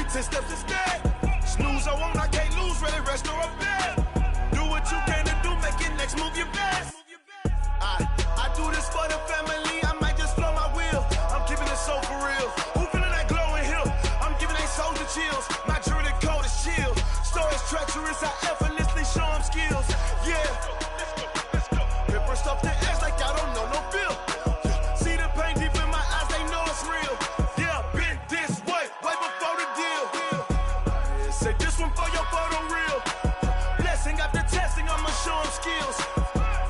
10 steps instead. Snooze, I won't, I can't lose, ready, rest or a bed. Do what you can to do, make it next, move your best. I do this for the family, I might just flow my wheel. I'm keeping it so for real. Who feeling that glowing hill? I'm giving they soldier chills. My jewelry coat is chill. Stories treacherous, I effortlessly show them skills. Yeah. Ripper stuff the edge like I don't know no feel. See the pain deep in my eyes, they know it's real. Yeah, been this way before the deal. Say this one for your photo real. Blessing after testing, I'ma show them skills.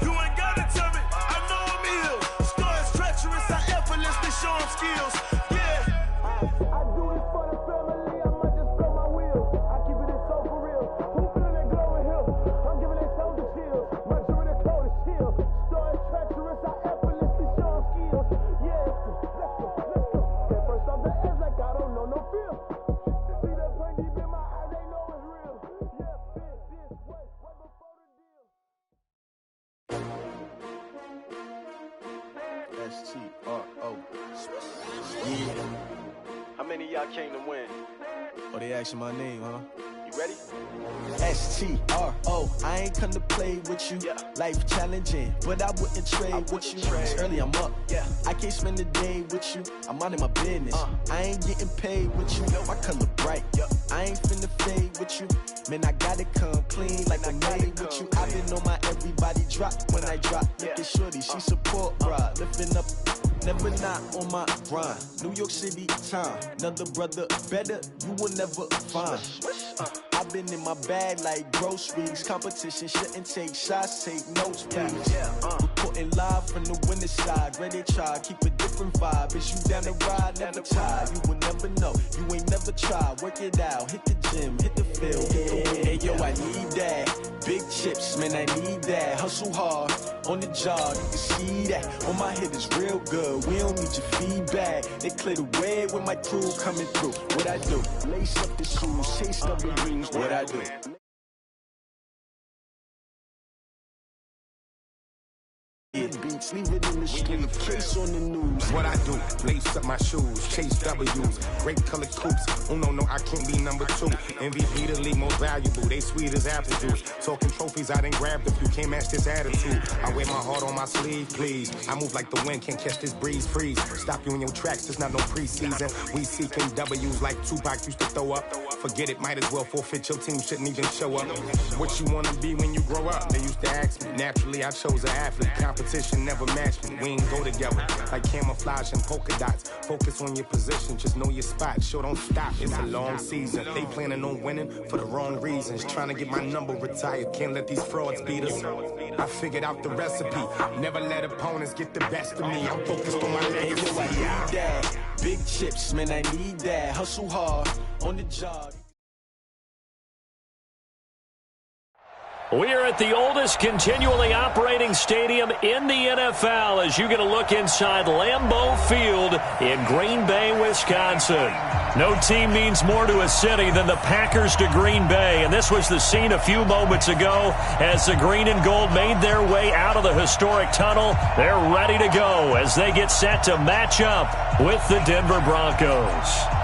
You ain't gotta tell me, I know I'm ill. Stories treacherous, I effortlessly show them skills. Yeah. I do this for the family, I might just blow my wheel. I keep it so for real. Who feeling that glowing hill? I'm giving they soldier chills. My jewelry coat is chill. Stories treacherous, I effortlessly show them skills. Yeah, let's go. At first off the edge like I don't know no feel. See that pain deep in my eyes, they know it's real. Yeah, been this way before the deal. STRO. Yeah. How many of y'all came to win? Oh, they asking my name, huh? You ready? STRO. I ain't come to play with you. Yeah. Life challenging, but I wouldn't trade with you. trade. It's early, I'm up. Yeah. I can't spend the day with you. I'm minding my business. I ain't getting paid with you. My color bright. I ain't finna fade with you. Man, I gotta come clean like I'm made with you. I've been on my everybody drop when I drop. Look at shorty, she support, bruh. Lifting up. Never not on my grind. New York City time. Another brother better, you will never find. I've been in my bag like groceries. Competition shouldn't take shots, take notes, please. Reporting live from the winning side. Ready to try, keep a different vibe. Is you down the ride, never tired. You will never know, you ain't never tried. Work it out, hit the gym, hit the field. Hey yo, I need that. Big chips, man, I need that. Hustle hard, on the job, you can see that. On my head is real good, we don't need your feedback. They clear the way with my crew coming through. What I do? Lace up the shoes, chase up the rings. What I do? Beats, leave it in the street, case on the news. What I do, lace up my shoes, chase W's, great colored coops. Oh no, I can't be number 2. MVP the league most valuable, they sweet as apple juice. Talking trophies, I done grabbed a few, can't match this attitude. I wear my heart on my sleeve, please. I move like the wind, can't catch this breeze, freeze. Stop you in your tracks, there's not no preseason. We seeking W's like Tupac used to throw up. Forget it, might as well forfeit, your team shouldn't even show up. What you wanna be when you grow up? They used to ask me. Naturally, I chose an athlete. Competition never matched me. We ain't go together like camouflage and polka dots. Focus on your position, just know your spot. Show don't stop, it's a long season. They planning on winning for the wrong reasons. Trying to get my number retired, can't let these frauds beat us. I figured out the recipe. Never let opponents get the best of me. I'm focused on my legacy. I need that. Big chips, man, I need that. Hustle hard, on the job. We are at the oldest continually operating stadium in the NFL as you get a look inside Lambeau Field in Green Bay, Wisconsin. No team means more to a city than the Packers to Green Bay, and this was the scene a few moments ago as the green and gold made their way out of the historic tunnel. They're ready to go as they get set to match up with the Denver Broncos.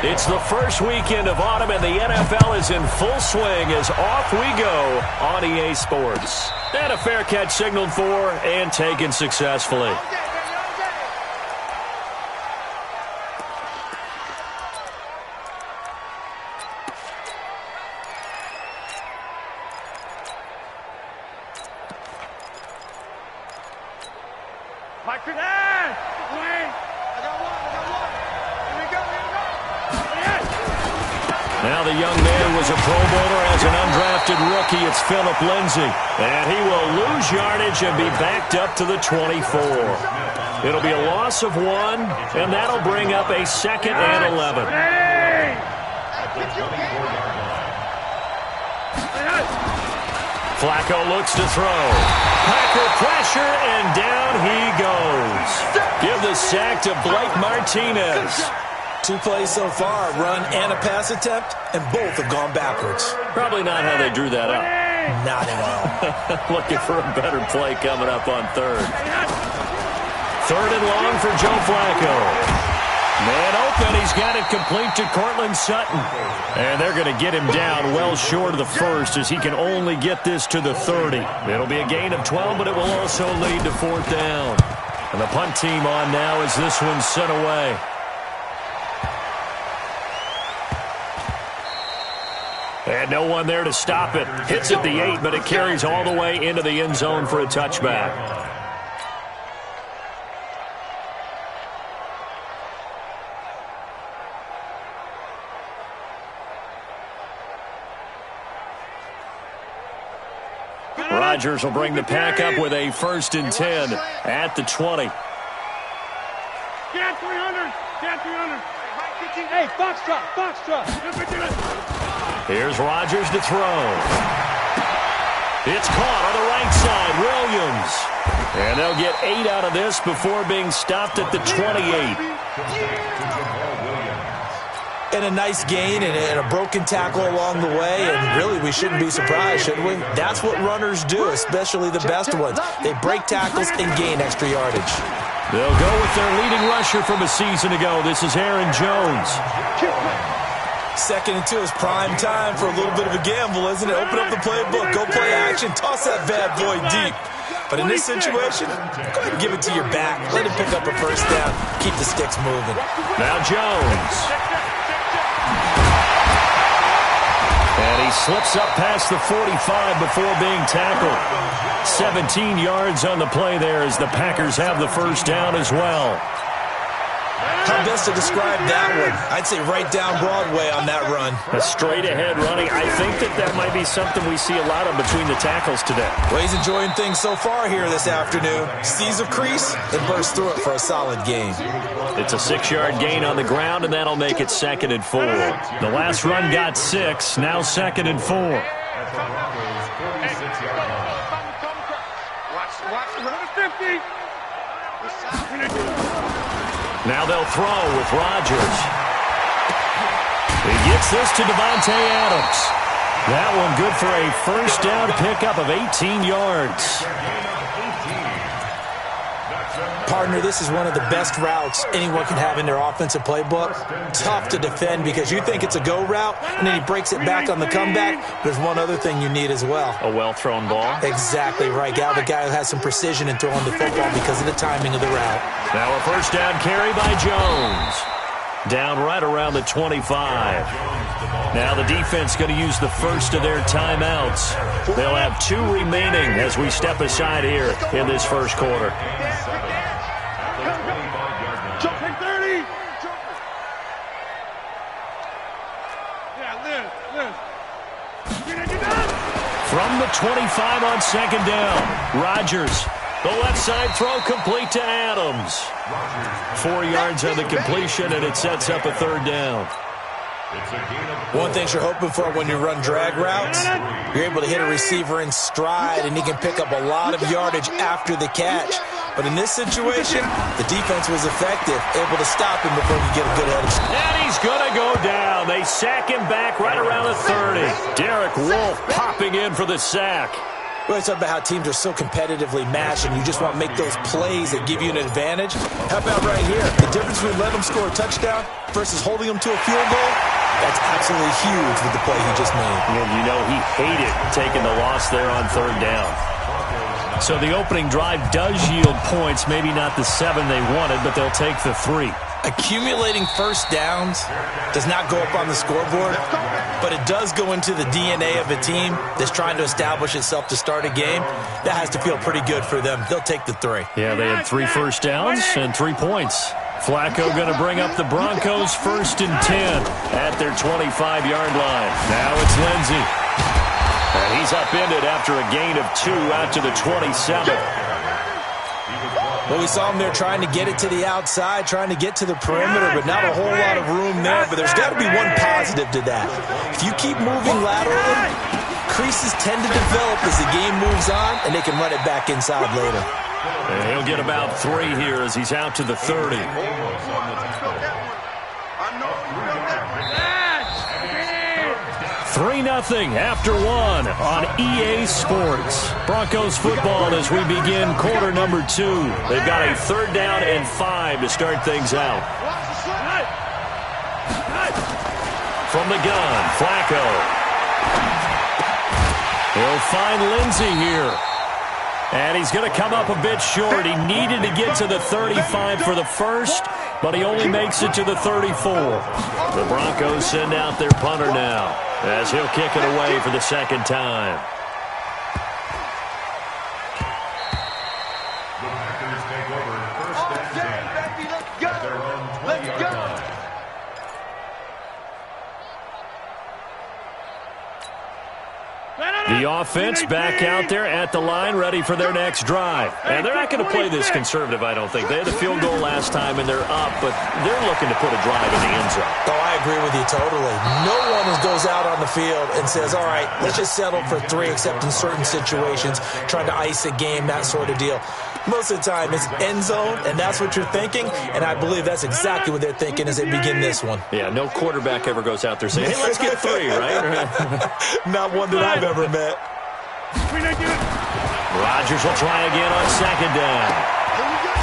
It's the first weekend of autumn, and the NFL is in full swing as off we go on EA Sports. And a fair catch signaled for and taken successfully. Now the young man was a Pro Bowler as an undrafted rookie. It's Phillip Lindsay. And he will lose yardage and be backed up to the 24. It'll be a loss of 1, and that'll bring up a 2nd and 11. Flacco looks to throw. Packer pressure, and down he goes. Give the sack to Blake Martinez. 2 plays so far, a run and a pass attempt, and both have gone backwards. Probably not how they drew that up. Not at all. Looking for a better play coming up on third. Third and long for Joe Flacco. Man open, he's got it complete to Cortland Sutton. And they're going to get him down well short of the first as he can only get this to the 30. It'll be a gain of 12, but it will also lead to fourth down. And the punt team on now as this one's sent away. And no one there to stop it. Hits at the 8, but it carries all the way into the end zone for a touchback. Rodgers will bring the pack up with a 1st and 10 at the 20. Get 300. Get 300. Hey, Foxtrot. Here's Rodgers to throw. It's caught on the right side. Williams. And they'll get 8 out of this before being stopped at the 28. And a nice gain and a broken tackle along the way, and really we shouldn't be surprised, should we? That's what runners do, especially the best ones. They break tackles and gain extra yardage. They'll go with their leading rusher from a season ago. This is Aaron Jones. 2nd and 2 is prime time for a little bit of a gamble, isn't it? Open up the playbook, go play action, toss that bad boy deep. But in this situation, go ahead and give it to your back. Let him pick up a 1st down. Keep the sticks moving. Now Jones. And he slips up past the 45 before being tackled. 17 yards on the play there as the Packers have the 1st down as well. How best to describe that one? I'd say right down Broadway on that run. A straight-ahead running. I think that might be something we see a lot of between the tackles today. Well, he's enjoying things so far here this afternoon. Sees a crease and bursts through it for a solid gain. It's a 6-yard gain on the ground, and that'll make it 2nd and 4. The last run got 6, now 2nd and 4. Watch, 50. Now they'll throw with Rodgers. He gets this to Devontae Adams. That one good for a 1st down pickup of 18 yards. Partner, this is one of the best routes anyone can have in their offensive playbook. Tough to defend because you think it's a go route, and then he breaks it back on the comeback. There's one other thing you need as well. A well-thrown ball. Exactly right. Got a guy who has some precision in throwing the football because of the timing of the route. Now a 1st down carry by Jones. Down right around the 25. Now the defense going to use the first of their timeouts. They'll have 2 remaining as we step aside here in this 1st quarter. From the 25 on 2nd down, Rodgers. The left side throw complete to Adams. 4 yards on the completion, and it sets up a 3rd down. One thing you're hoping for when you run drag routes, you're able to hit a receiver in stride, and he can pick up a lot of yardage after the catch. But in this situation, the defense was effective, able to stop him before he get a good head of steam. And he's going to go down. They sack him back right around the 30. Derek Wolfe popping in for the sack. We always talk about how teams are so competitively matched, and you just want to make those plays that give you an advantage. How about right here? The difference between letting them score a touchdown versus holding them to a field goal, that's absolutely huge with the play he just made. And you know he hated taking the loss there on 3rd down. So the opening drive does yield points, maybe not the 7 they wanted, but they'll take the 3. Accumulating 1st downs does not go up on the scoreboard, but it does go into the DNA of a team that's trying to establish itself to start a game. That has to feel pretty good for them. They'll take the 3. Yeah, they had 3 1st downs and 3 points. Flacco going to bring up the Broncos 1st and 10 at their 25-yard line. Now it's Lindsey. And he's upended after a gain of 2 out to the 27. Well, we saw him there trying to get it to the outside, trying to get to the perimeter, but not a whole lot of room there. But there's got to be one positive to that. If you keep moving laterally, creases tend to develop as the game moves on, and they can run it back inside later. And he'll get about 3 here as he's out to the 30. 3 3-0 after one on EA Sports. Broncos football as we begin quarter number 2. They've got a 3rd down and 5 to start things out. From the gun, Flacco. He'll find Lindsey here. And he's going to come up a bit short. He needed to get to the 35 for the first, but he only makes it to the 34. The Broncos send out their punter now, as he'll kick it away for the second time. The Packers take over first and 10. Let's go. Their own 20-yard line. The offense back out there at the line, ready for their next drive. And they're not going to play this conservative, I don't think. They had the field goal last time, and they're up, but they're looking to put a drive in the end zone. Oh, I agree with you totally. No one goes out on the field and says, all right, let's just settle for 3, except in certain situations, trying to ice a game, that sort of deal. Most of the time, it's end zone, and that's what you're thinking, and I believe that's exactly what they're thinking as they begin this one. Yeah, no quarterback ever goes out there saying, hey, let's get 3, right? Not one that I've ever met. Rodgers will try again on 2nd down.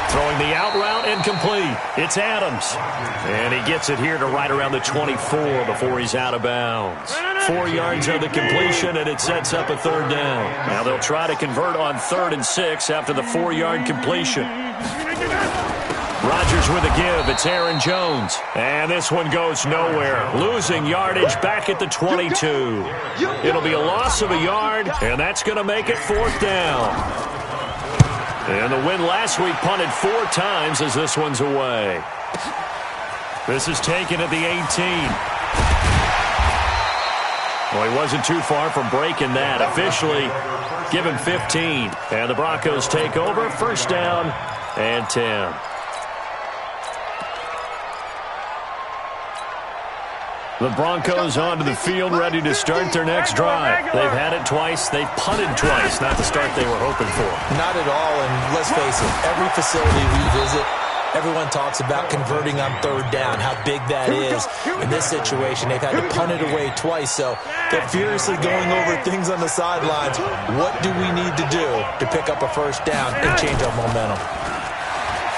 Throwing the out route incomplete. It's Adams. And he gets it here to right around the 24 before he's out of bounds. 4 yards of the completion, and it sets up a 3rd down. Now they'll try to convert on 3rd and 6 after the 4-yard completion. Rodgers with a give. It's Aaron Jones. And this one goes nowhere. Losing yardage back at the 22. It'll be a loss of a yard, and that's going to make it 4th down. And the win last week punted 4 times as this one's away. This is taken at the 18. Well, he wasn't too far from breaking that. Officially given 15. And the Broncos take over. 1st down and 10. The Broncos onto the field, ready to start their next drive. They've had it twice. They've punted twice. Not the start they were hoping for. Not at all, and let's face it, every facility we visit, everyone talks about converting on 3rd down, how big that is. In this situation, they've had to punt it away twice, so they're furiously going over things on the sidelines. What do we need to do to pick up a 1st down and change our momentum?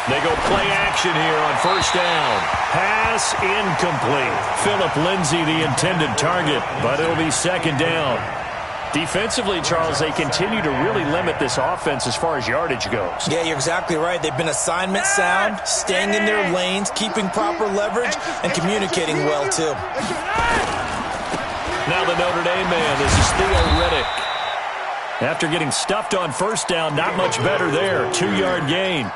They go play action here on 1st down. Pass incomplete. Phillip Lindsay the intended target, but it'll be 2nd down. Defensively, Charles, they continue to really limit this offense as far as yardage goes. Yeah, you're exactly right. They've been assignment sound, staying in their lanes, keeping proper leverage, and communicating well, too. Now the Notre Dame man, this is Theo Riddick. After getting stuffed on 1st down, not much better there. 2-yard gain.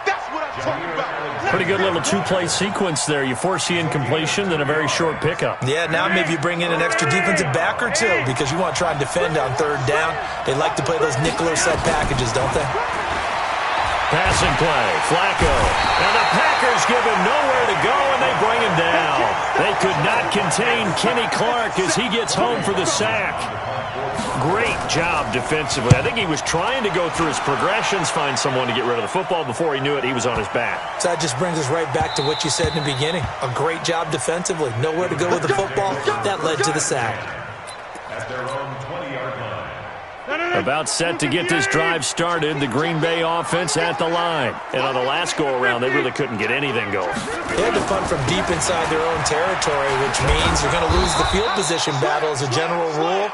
Pretty good little 2-play sequence there. You force the incompletion, then a very short pickup. Yeah, now maybe you bring in an extra defensive back or 2 because you want to try and defend on 3rd down. They like to play those nickel or sub packages, don't they? Passing play, Flacco. And the Packers give him nowhere to go, and they bring him down. They could not contain Kenny Clark as he gets home for the sack. Great job defensively. I think he was trying to go through his progressions, find someone to get rid of the football. Before he knew it, he was on his back. So that just brings us right back to what you said in the beginning. A great job defensively. Nowhere to go with the football. That led to the sack. At their own 20-yard line. About set to get this drive started, the Green Bay offense at the line. And on the last go-around, they really couldn't get anything going. They had to punt from deep inside their own territory, which means you're going to lose the field position battle as a general rule.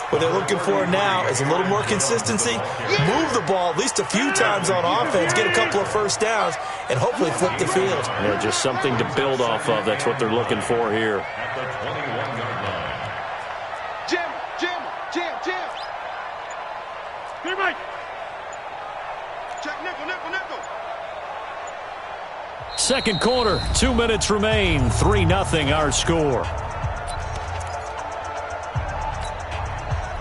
What they're looking for now is a little more consistency, move the ball at least a few times on offense, get a couple of 1st downs, and hopefully flip the field. Yeah, just something to build off of. That's what they're looking for here. At the 21-yard line. Jim. Clear right. Check nickel. 2nd quarter, 2 minutes remain. 3-0 our score.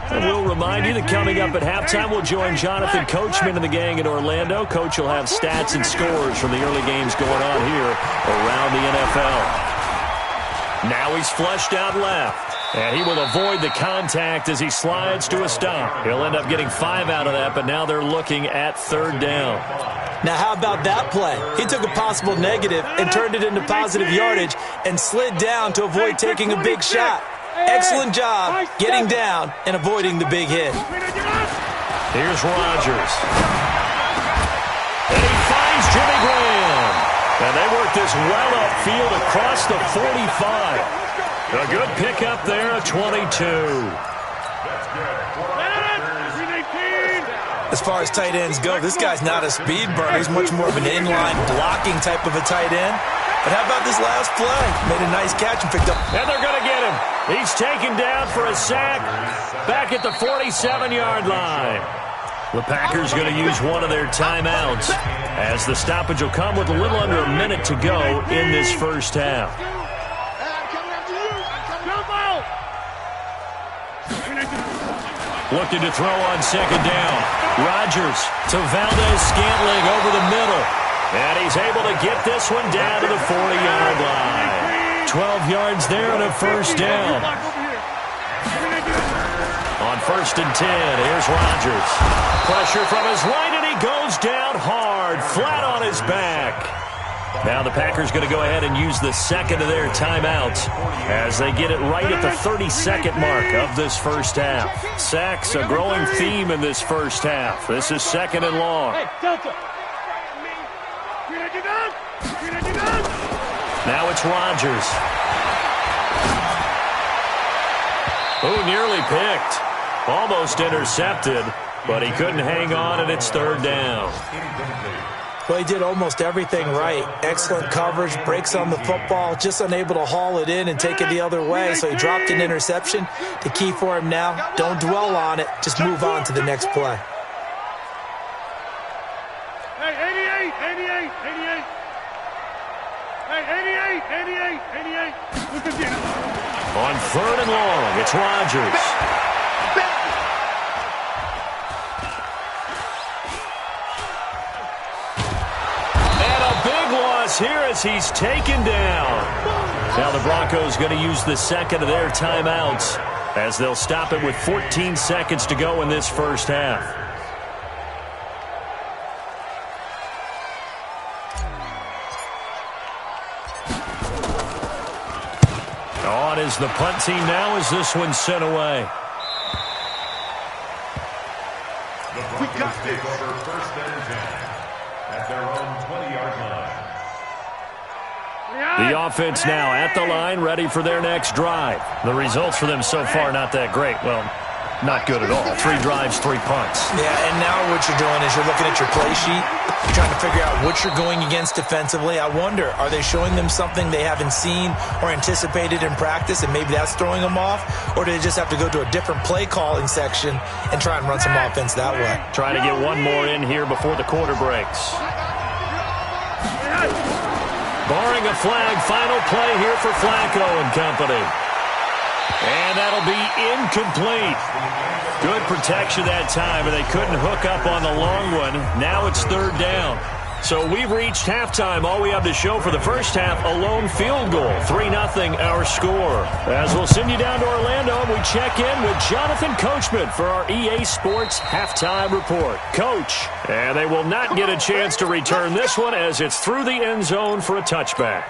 And we'll remind you that coming up at halftime, we'll join Jonathan Coachman and the gang in Orlando. Coach will have stats and scores from the early games going on here around the NFL. Now he's flushed out left. And he will avoid the contact as he slides to a stop. He'll end up getting 5 out of that, but now they're looking at 3rd down. Now, how about that play? He took a possible negative and turned it into positive yardage and slid down to avoid taking a big shot. Excellent job getting down and avoiding the big hit. Here's Rodgers. And he finds Jimmy Graham. And they work this well upfield across the 45. A good pickup there at 22. As far as tight ends go, this guy's not a speed burner. He's much more of an inline blocking type of a tight end. But how about this last play? Made a nice catch and picked up. And they're going to get him. He's taken down for a sack back at the 47-yard line. The Packers going to use one of their timeouts as the stoppage will come with a little under a minute to go in this first half. Looking to throw on second down. Rodgers to Valdez-Scantling over the middle. And he's able to get this one down to the 40-yard line. 12 yards there and a first down. On 1st and 10, here's Rodgers. Pressure from his right, and he goes down hard, flat on his back. Now the Packers going to go ahead and use the second of their timeouts as they get it right at the 30-second mark of this first half. Sacks, a growing theme in this first half. This is 2nd and long. Now it's Rodgers. Oh, nearly picked. Almost intercepted, but he couldn't hang on, and it's 3rd down. Well, he did almost everything right. Excellent coverage, breaks on the football, just unable to haul it in and take it the other way, so he dropped an interception. The key for him now, don't dwell on it, just move on to the next play. Hey, 88. Hey, 88. On 3rd and long, it's Rodgers. Here as he's taken down. Now the Broncos going to use the second of their timeouts as they'll stop it with 14 seconds to go in this first half. On is the punt team now as this one's sent away. We got this. Over 1st and 10 at their own 20-yard line. The offense now at the line, ready for their next drive. The results for them so far not that great. Well, not good at all. 3 drives, 3 punts. Yeah, and now what you're doing is you're looking at your play sheet, trying to figure out what you're going against defensively. I wonder, are they showing them something they haven't seen or anticipated in practice, and maybe that's throwing them off? Or do they just have to go to a different play calling section and try and run some offense that way? Trying to get one more in here before the quarter breaks. Barring a flag, final play here for Flacco and company. And that'll be incomplete. Good protection that time, and they couldn't hook up on the long one. Now it's 3rd down. So we've reached halftime. All we have to show for the first half, a lone field goal. 3-0 our score. As we'll send you down to Orlando, we check in with Jonathan Coachman for our EA Sports Halftime Report. Coach, and they will not get a chance to return this one as it's through the end zone for a touchback.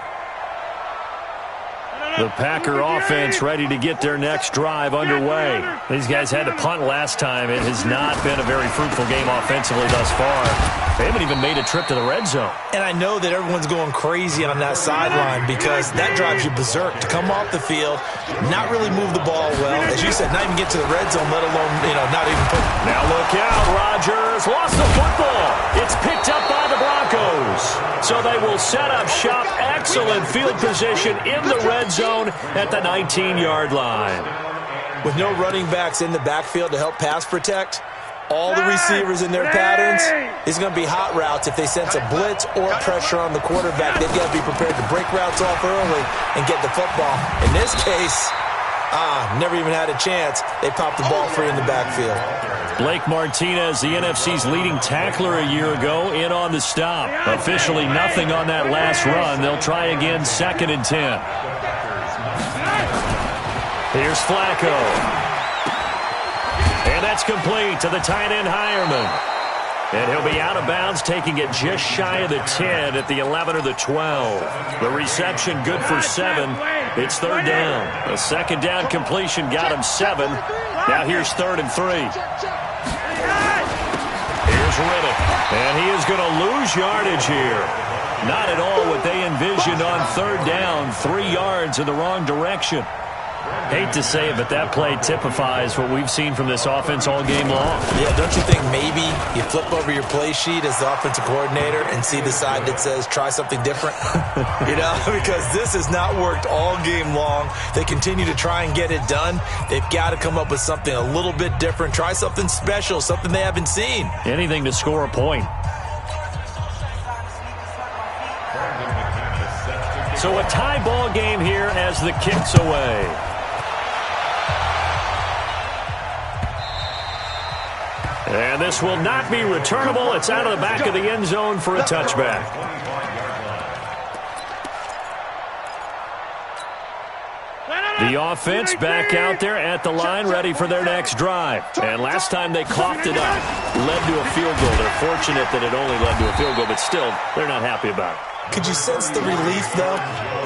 The Packer offense ready to get their next drive underway. These guys had to punt last time. It has not been a very fruitful game offensively thus far. They haven't even made a trip to the red zone. And I know that everyone's going crazy on that sideline because that drives you berserk to come off the field, not really move the ball well. As you said, not even get to the red zone, let alone, not even put. Now look out, Rodgers lost the football. It's picked up by the Broncos. So they will set up shop. Excellent field position in the red zone at the 19-yard line. With no running backs in the backfield to help pass protect, all the receivers in their patterns, it's going to be hot routes. If they sense a blitz or pressure on the quarterback, they've got to be prepared to break routes off early and get the football. In this case, never even had a chance. They popped the ball free in the backfield. Blake Martinez, the NFC's leading tackler a year ago, in on the stop. Officially nothing on that last run. They'll try again, 2nd and 10. Here's Flacco. And that's complete to the tight end Hireman. And he'll be out of bounds, taking it just shy of the 10 at the 11 or the 12. The reception good for 7. It's third down. A second down completion got him 7. Now here's 3rd and 3. Here's Riddick. And he is going to lose yardage here. Not at all what they envisioned on third down. 3 yards in the wrong direction. Hate to say it, but that play typifies what we've seen from this offense all game long. Yeah, don't you think maybe you flip over your play sheet as the offensive coordinator and see the side that says try something different? Because this has not worked all game long. They continue to try and get it done. They've got to come up with something a little bit different. Try something special, something they haven't seen. Anything to score a point. So a tie ball game here as the kick's away. And this will not be returnable. It's out of the back of the end zone for a touchback. The offense back out there at the line, ready for their next drive. And last time they coughed it up, led to a field goal. They're fortunate that it only led to a field goal, but still, they're not happy about it. Could you sense the relief, though,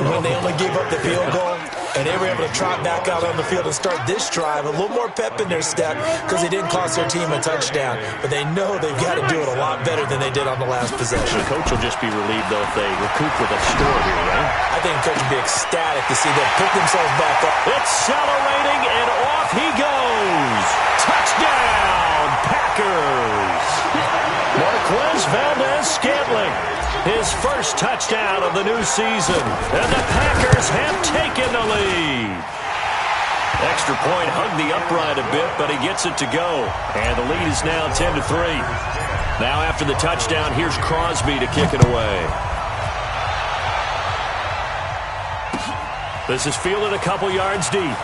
when they only gave up the field goal? And they were able to trot back out on the field and start this drive. A little more pep in their step because they didn't cost their team a touchdown. But they know they've got to do it a lot better than they did on the last possession. The coach will just be relieved, though, if they recoup with a score here, right? I think the coach will be ecstatic to see them pick themselves back up. Accelerating, and off he goes. Touchdown, Packers. Marquez Valdez-Scantling. His first touchdown of the new season. And the Packers have taken the lead. Extra point hugged the upright a bit, but he gets it to go. And the lead is now 10-3. Now after the touchdown, here's Crosby to kick it away. This is fielded a couple yards deep.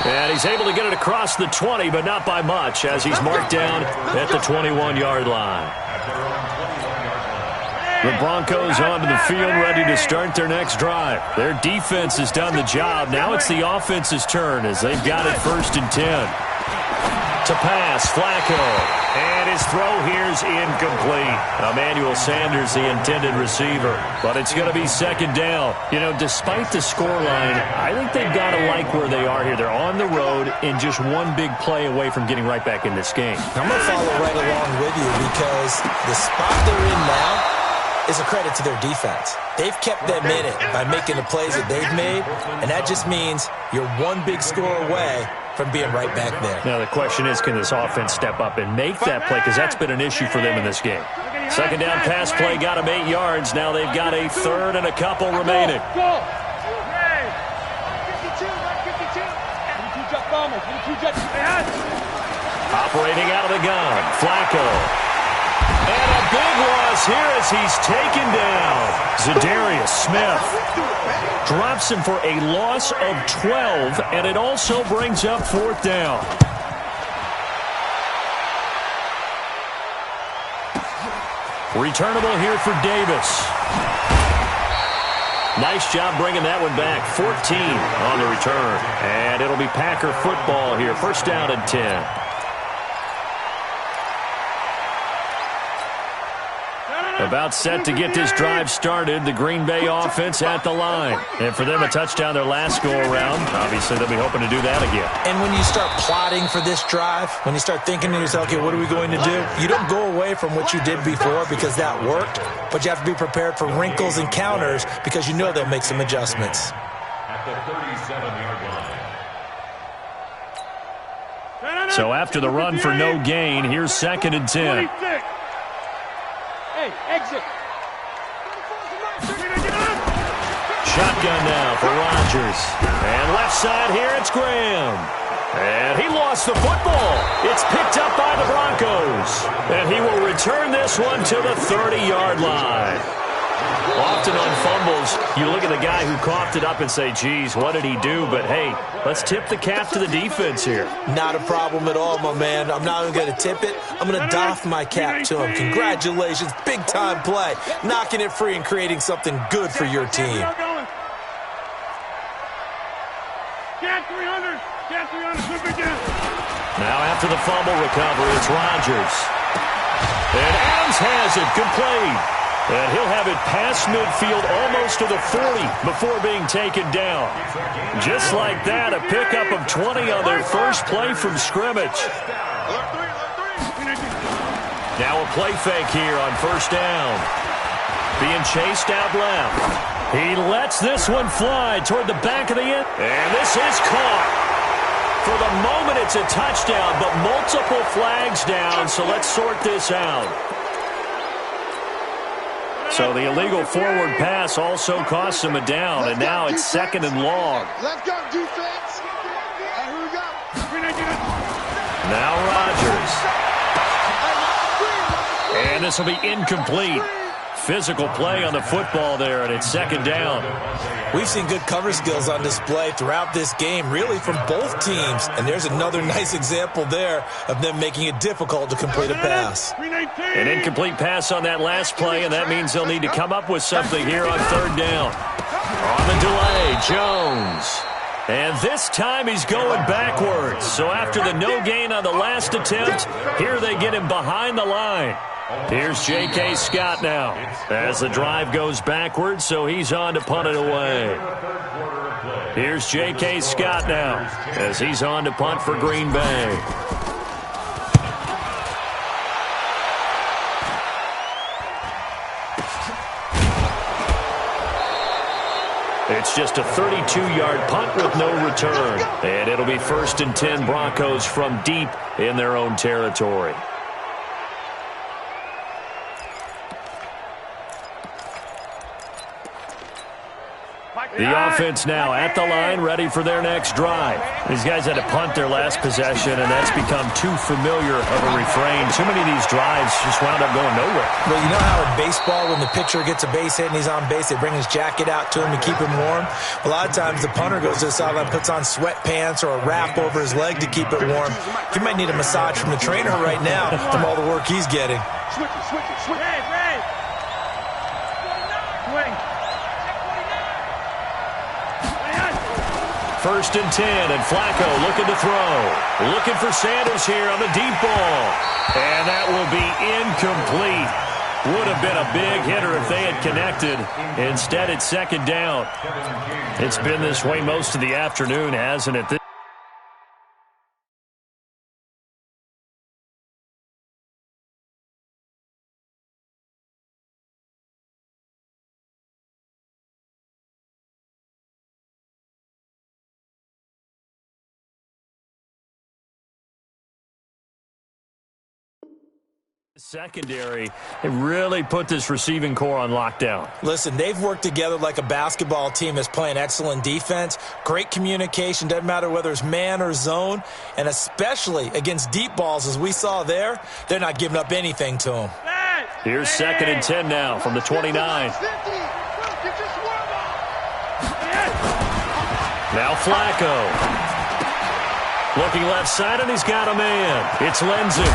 And he's able to get it across the 20, but not by much, as he's marked down at the 21-yard line. The Broncos onto the field, ready to start their next drive. Their defense has done the job. Now it's the offense's turn as they've got it 1st and 10. To pass, Flacco. And his throw here's incomplete. Emmanuel Sanders, the intended receiver. But it's going to be 2nd down. Despite the scoreline, I think they've got to like where they are here. They're on the road and just one big play away from getting right back in this game. I'm going to follow right along with you because the spot they're in now is a credit to their defense. They've kept them in it by making the plays that they've made, and that just means you're one big score away from being right back there. Now the question is, can this offense step up and make that play? Because that's been an issue for them in this game. 2nd down pass play got them 8 yards. Now they've got a 3rd and a couple remaining. Operating out of the gun, Flacco. And a big loss here as he's taken down. Zadarius Smith drops him for a loss of 12, and it also brings up 4th down. Returnable here for Davis. Nice job bringing that one back. 14 on the return. And it'll be Packer football here. 1st down and 10. About set to get this drive started. The Green Bay offense at the line. And for them, a touchdown their last go-around. Obviously, they'll be hoping to do that again. And when you start plotting for this drive, when you start thinking to yourself, okay, what are we going to do? You don't go away from what you did before because that worked. But you have to be prepared for wrinkles and counters because you know they'll make some adjustments. At the 37-yard line. So after the run for no gain, here's 2nd and 10. Exit. Shotgun now for Rodgers. And left side here, it's Graham. And he lost the football. It's picked up by the Broncos. And he will return this one to the 30-yard line. Often on fumbles, you look at the guy who coughed it up and say, geez, what did he do? But, hey, let's tip the cap to the defense here. Not a problem at all, my man. I'm not even going to tip it. I'm going to doff my cap to him. Congratulations. Big-time play. Knocking it free and creating something good for your team. Now after the fumble recovery, it's Rodgers. And Adams has it, complete. And he'll have it past midfield almost to the 40 before being taken down. Just like that, a pickup of 20 on their first play from scrimmage. Now a play fake here on first down. Being chased out left. He lets this one fly toward the back of the end. And this is caught. For the moment, it's a touchdown, but multiple flags down, so let's sort this out. So the illegal forward pass also costs him a down, and now it's second and long. Let's go, defense. Here we go. Now Rodgers. And this will be incomplete. Physical play on the football there, and it's second down. We've seen good cover skills on display throughout this game, really from both teams. And there's another nice example there of them making it difficult to complete a pass. An incomplete pass on that last play, and that means they'll need to come up with something here on third down. On the delay, Jones. And this time he's going backwards. So after the no gain on the last attempt, here they get him behind the line. Here's J.K. Scott now as the drive goes backwards, so he's on to punt it away. Here's J.K. Scott now as he's on to punt for Green Bay. It's just a 32-yard punt with no return, and it'll be 1st and 10 Broncos from deep in their own territory. The offense now at the line, ready for their next drive. These guys had to punt their last possession, and that's become too familiar of a refrain. Too many of these drives just wound up going nowhere. Well, you know how in baseball, when the pitcher gets a base hit and he's on base, they bring his jacket out to him to keep him warm? A lot of times the punter goes to the sideline, puts on sweatpants or a wrap over his leg to keep it warm. He might need a massage from the trainer right now from all the work he's getting. Switch it. Red. 20. 1st and 10, and Flacco looking to throw. Looking for Sanders here on the deep ball. And that will be incomplete. Would have been a big hitter if they had connected. Instead, it's second down. It's been this way most of the afternoon, hasn't it? Secondary, they really put this receiving core on lockdown. Listen, they've worked together like a basketball team that's playing excellent defense. Great communication, doesn't matter whether it's man or zone, and especially against deep balls, as we saw there, they're not giving up anything to them. Here's 2nd and 10 now from the 29. Now Flacco. Looking left side, and he's got a man. It's Lenzik.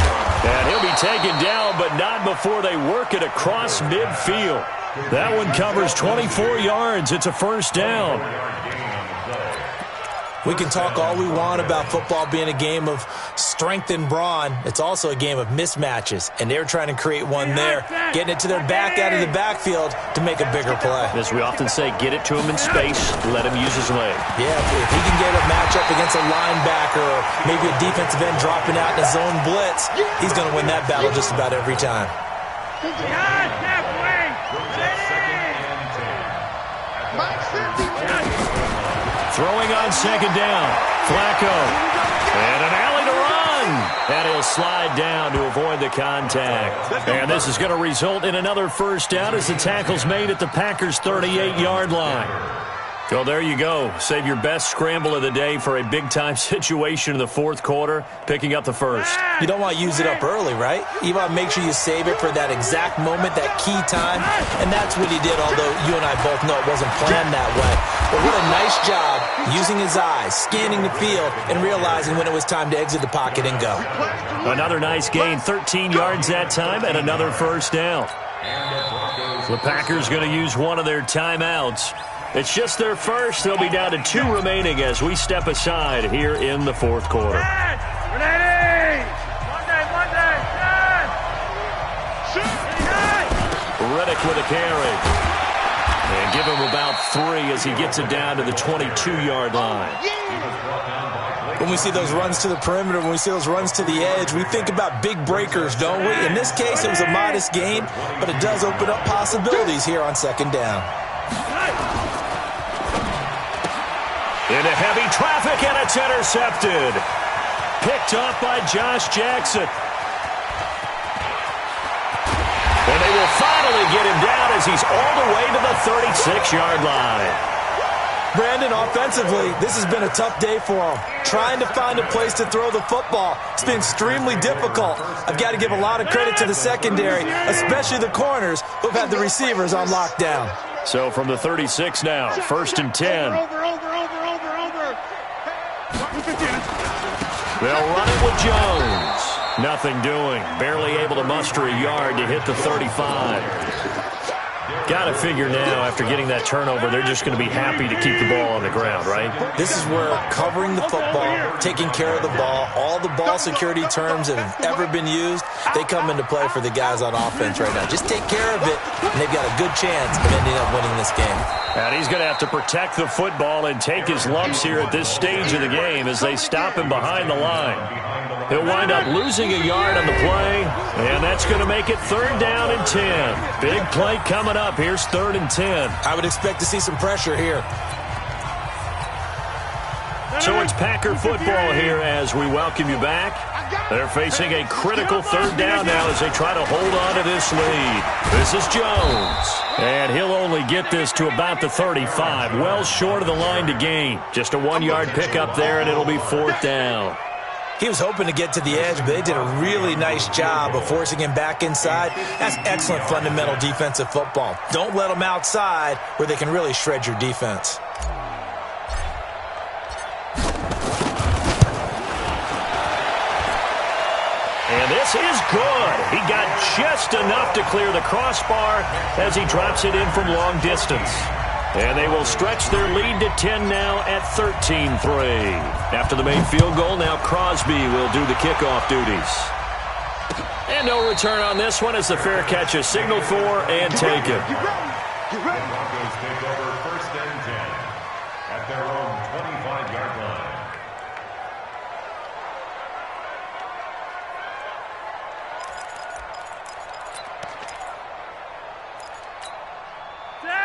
And he'll be taken down, but not before they work it across midfield. That one covers 24 yards. It's a first down. We can talk all we want about football being a game of strength and brawn. It's also a game of mismatches, and they're trying to create one there, getting it to their back out of the backfield to make a bigger play. As we often say, get it to him in space, let him use his leg. Yeah, if he can get a matchup against a linebacker or maybe a defensive end dropping out in a zone blitz, he's going to win that battle just about every time. Throwing on second down. Flacco. And an alley to run. And he'll slide down to avoid the contact. And this is going to result in another first down as the tackle's made at the Packers' 38-yard line. Well, there you go. Save your best scramble of the day for a big-time situation in the fourth quarter, picking up the first. You don't want to use it up early, right? You want to make sure you save it for that exact moment, that key time. And that's what he did, although you and I both know it wasn't planned that way. But what a nice job using his eyes, scanning the field, and realizing when it was time to exit the pocket and go. Another nice gain, 13 yards that time, and another first down. The Packers going to use one of their timeouts. It's just their first. They'll be down to 2 remaining as we step aside here in the fourth quarter. Riddick Smith with a carry. And give him about 3 as he gets it down to the 22-yard line. When we see those runs to the perimeter, when we see those runs to the edge, we think about big breakers, don't we? In this case, it was a modest gain, but it does open up possibilities here on second down. Into heavy traffic, and it's intercepted. Picked up by Josh Jackson. And they will finally get him down as he's all the way to the 36-yard line. Brandon, offensively, this has been a tough day for him. Trying to find a place to throw the football. It's been extremely difficult. I've got to give a lot of credit to the secondary, especially the corners who've had the receivers on lockdown. So from the 36 now, 1st and 10. They'll run it with Jones. Nothing doing. Barely able to muster a yard to hit the 35. Got to figure now, after getting that turnover, they're just going to be happy to keep the ball on the ground, right? This is where covering the football, taking care of the ball, all the ball security terms that have ever been used, they come into play for the guys on offense right now. Just take care of it, and they've got a good chance of ending up winning this game. And he's going to have to protect the football and take his lumps here at this stage of the game as they stop him behind the line. He'll wind up losing a yard on the play, and that's going to make it 3rd down and 10. Big play coming up. Here's 3rd and 10. I would expect to see some pressure here. So it's Packer football here as we welcome you back. They're facing a critical 3rd down now as they try to hold on to this lead. This is Jones. And he'll only get this to about the 35, well short of the line to gain. Just a 1-yard pickup there, and it'll be 4th down. He was hoping to get to the edge, but they did a really nice job of forcing him back inside. That's excellent fundamental defensive football. Don't let them outside where they can really shred your defense. And this is good. He got just enough to clear the crossbar as he drops it in from long distance. And they will stretch their lead to 10 now at 13-3. After the main field goal, now Crosby will do the kickoff duties. And no return on this one as the fair catch is signaled for and taken. Broncos take over 1st and 10 at their own 25-yard line.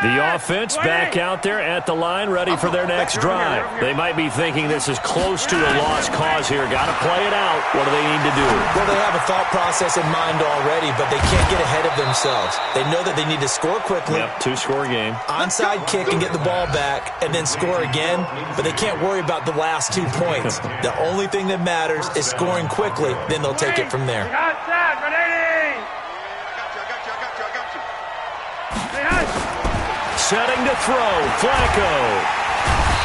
The offense back out there at the line, ready for their next drive. They might be thinking this is close to a lost cause here. Got to play it out. What do they need to do? Well, they have a thought process in mind already, but they can't get ahead of themselves. They know that they need to score quickly. Yep, 2-score game. Onside kick and get the ball back, and then score again. But they can't worry about the last 2 points. The only thing that matters is scoring quickly. Then they'll take it from there. Setting to throw, Flacco.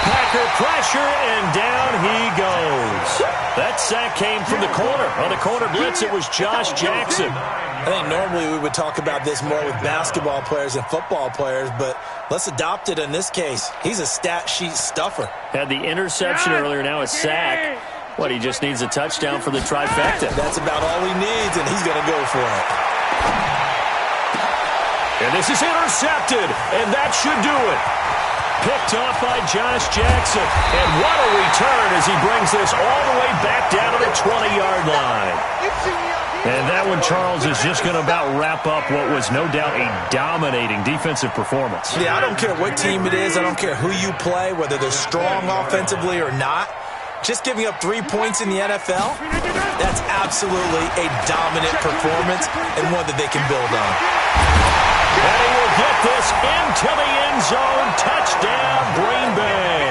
Packer pressure, and down he goes. That sack came from the corner. On the corner blitz, it was Josh Jackson. I think normally we would talk about this more with basketball players and football players, but let's adopt it in this case. He's a stat sheet stuffer. Had the interception earlier, now a sack. What, he just needs a touchdown for the trifecta. That's about all he needs, and he's going to go for it. And this is intercepted, and that should do it. Picked off by Josh Jackson. And what a return as he brings this all the way back down to the 20-yard line. And that one, Charles, is just going to about wrap up what was no doubt a dominating defensive performance. Yeah, I don't care what team it is. I don't care who you play, whether they're strong offensively or not. Just giving up 3 points in the NFL, that's absolutely a dominant performance and one that they can build on. And he will get this into the end zone. Touchdown, Green Bay.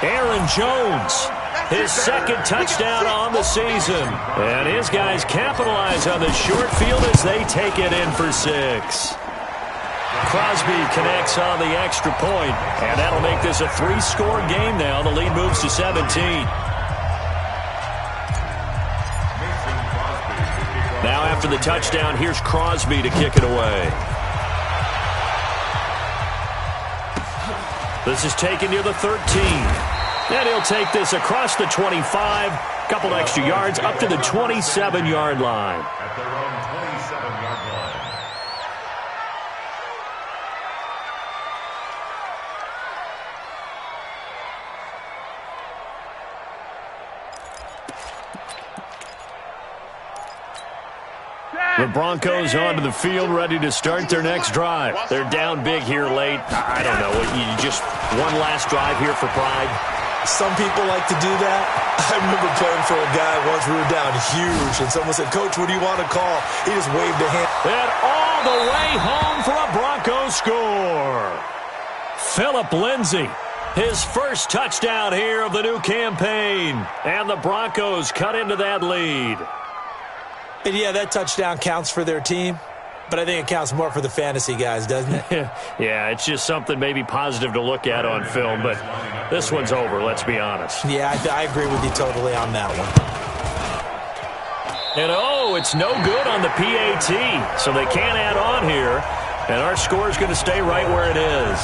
Aaron Jones, his 2nd touchdown on the season. And his guys capitalize on the short field as they take it in for 6. Crosby connects on the extra point, and that'll make this a 3-score game now. The lead moves to 17. Now after the touchdown, here's Crosby to kick it away. This is taken near the 13. And he'll take this across the 25. Couple extra yards up to the 27-yard line. At their own 27-yard line. The Broncos onto the field, ready to start their next drive. They're down big here late. I don't know. You just one last drive here for pride. Some people like to do that. I remember playing for a guy once. We were down huge, and someone said, "Coach, what do you want to call?" He just waved a hand. And all the way home for a Broncos score. Phillip Lindsay, his first touchdown here of the new campaign. And the Broncos cut into that lead. And yeah, that touchdown counts for their team, but I think it counts more for the fantasy guys, doesn't it? Yeah, it's just something maybe positive to look at on film, but this one's over, let's be honest. Yeah, I agree with you totally on that one. And it's no good on the PAT, so they can't add on here, and our score is going to stay right where it is.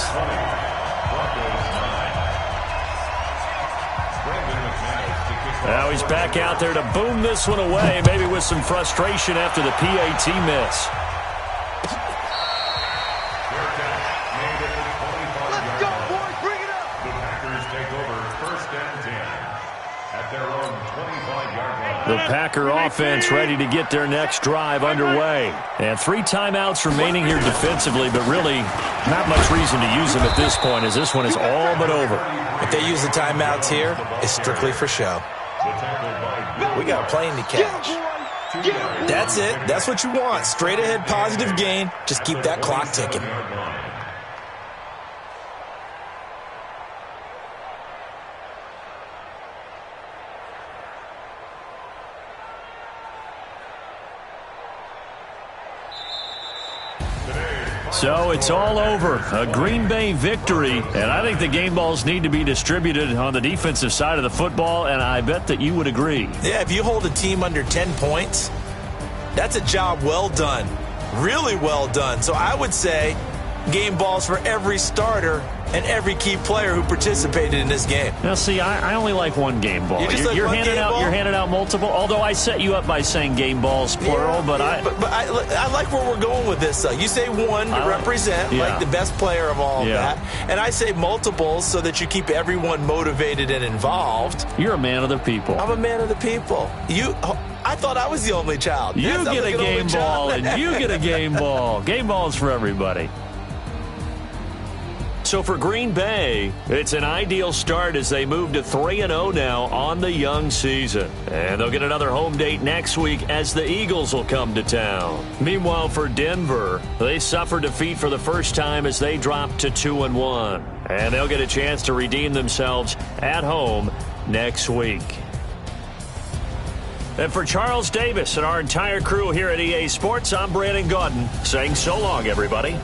Now he's back out there to boom this one away, maybe with some frustration after the PAT miss. Let's go, boys. Bring it up. The Packers take over 1st and 10 at their own 25-yard line. The Packer offense ready to get their next drive underway. And 3 timeouts remaining here defensively, but really not much reason to use them at this point, as this one is all but over. If they use the timeouts here, it's strictly for show. We got a plane to catch. That's it. That's what you want. Straight ahead positive gain. Just keep that clock ticking. So it's all over. A Green Bay victory, and I think the game balls need to be distributed on the defensive side of the football, and I bet that you would agree. Yeah, if you hold a team under 10 points, that's a job well done. Really well done. So I would say game balls for every starter and every key player who participated in this game. Now, see, I only like one game ball. You're handing out multiple. Although I set you up by saying game balls plural, but I like where we're going with this. You say one to represent like the best player of all of that, and I say multiples so that you keep everyone motivated and involved. You're a man of the people. I'm a man of the people. I thought I was the only child. You get a game ball, and you get a game ball. Game balls for everybody. So for Green Bay, it's an ideal start as they move to 3-0 now on the young season. And they'll get another home date next week as the Eagles will come to town. Meanwhile, for Denver, they suffered defeat for the first time as they dropped to 2-1. And they'll get a chance to redeem themselves at home next week. And for Charles Davis and our entire crew here at EA Sports, I'm Brandon Gaudin saying so long, everybody.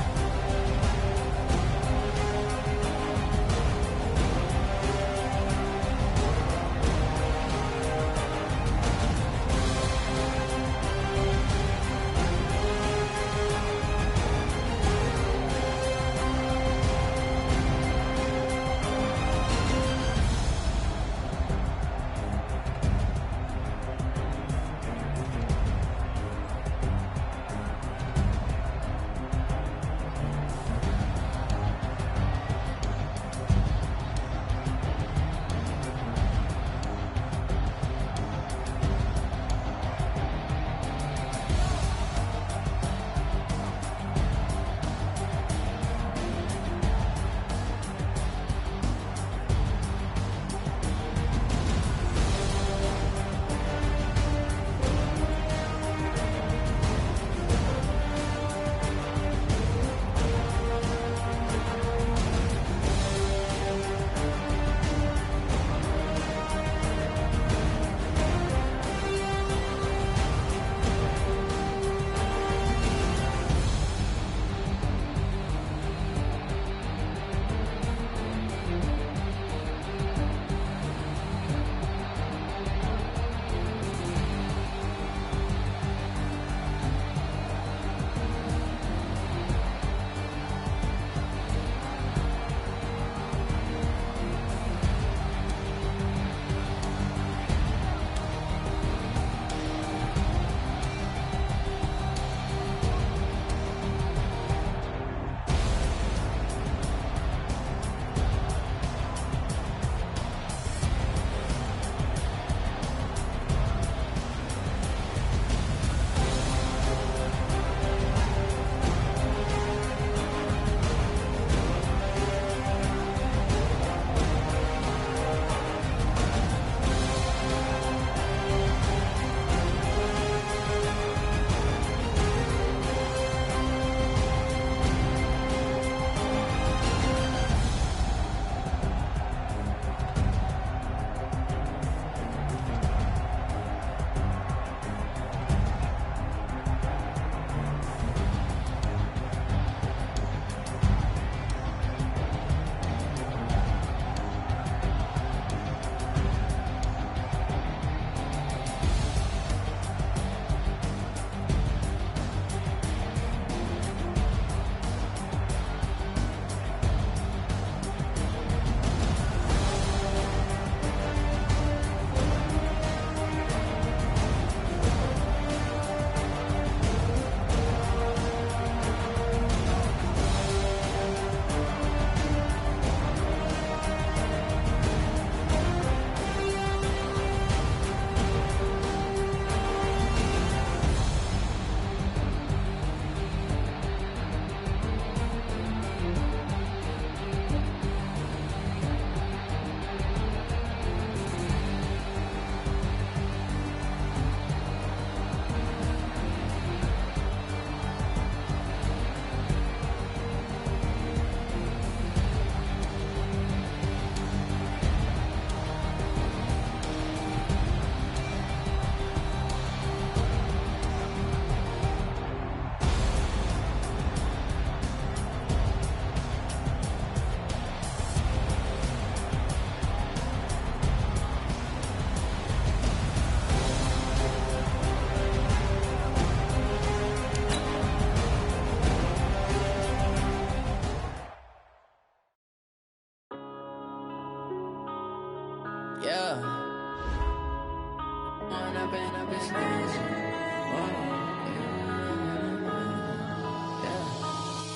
up, it's magic.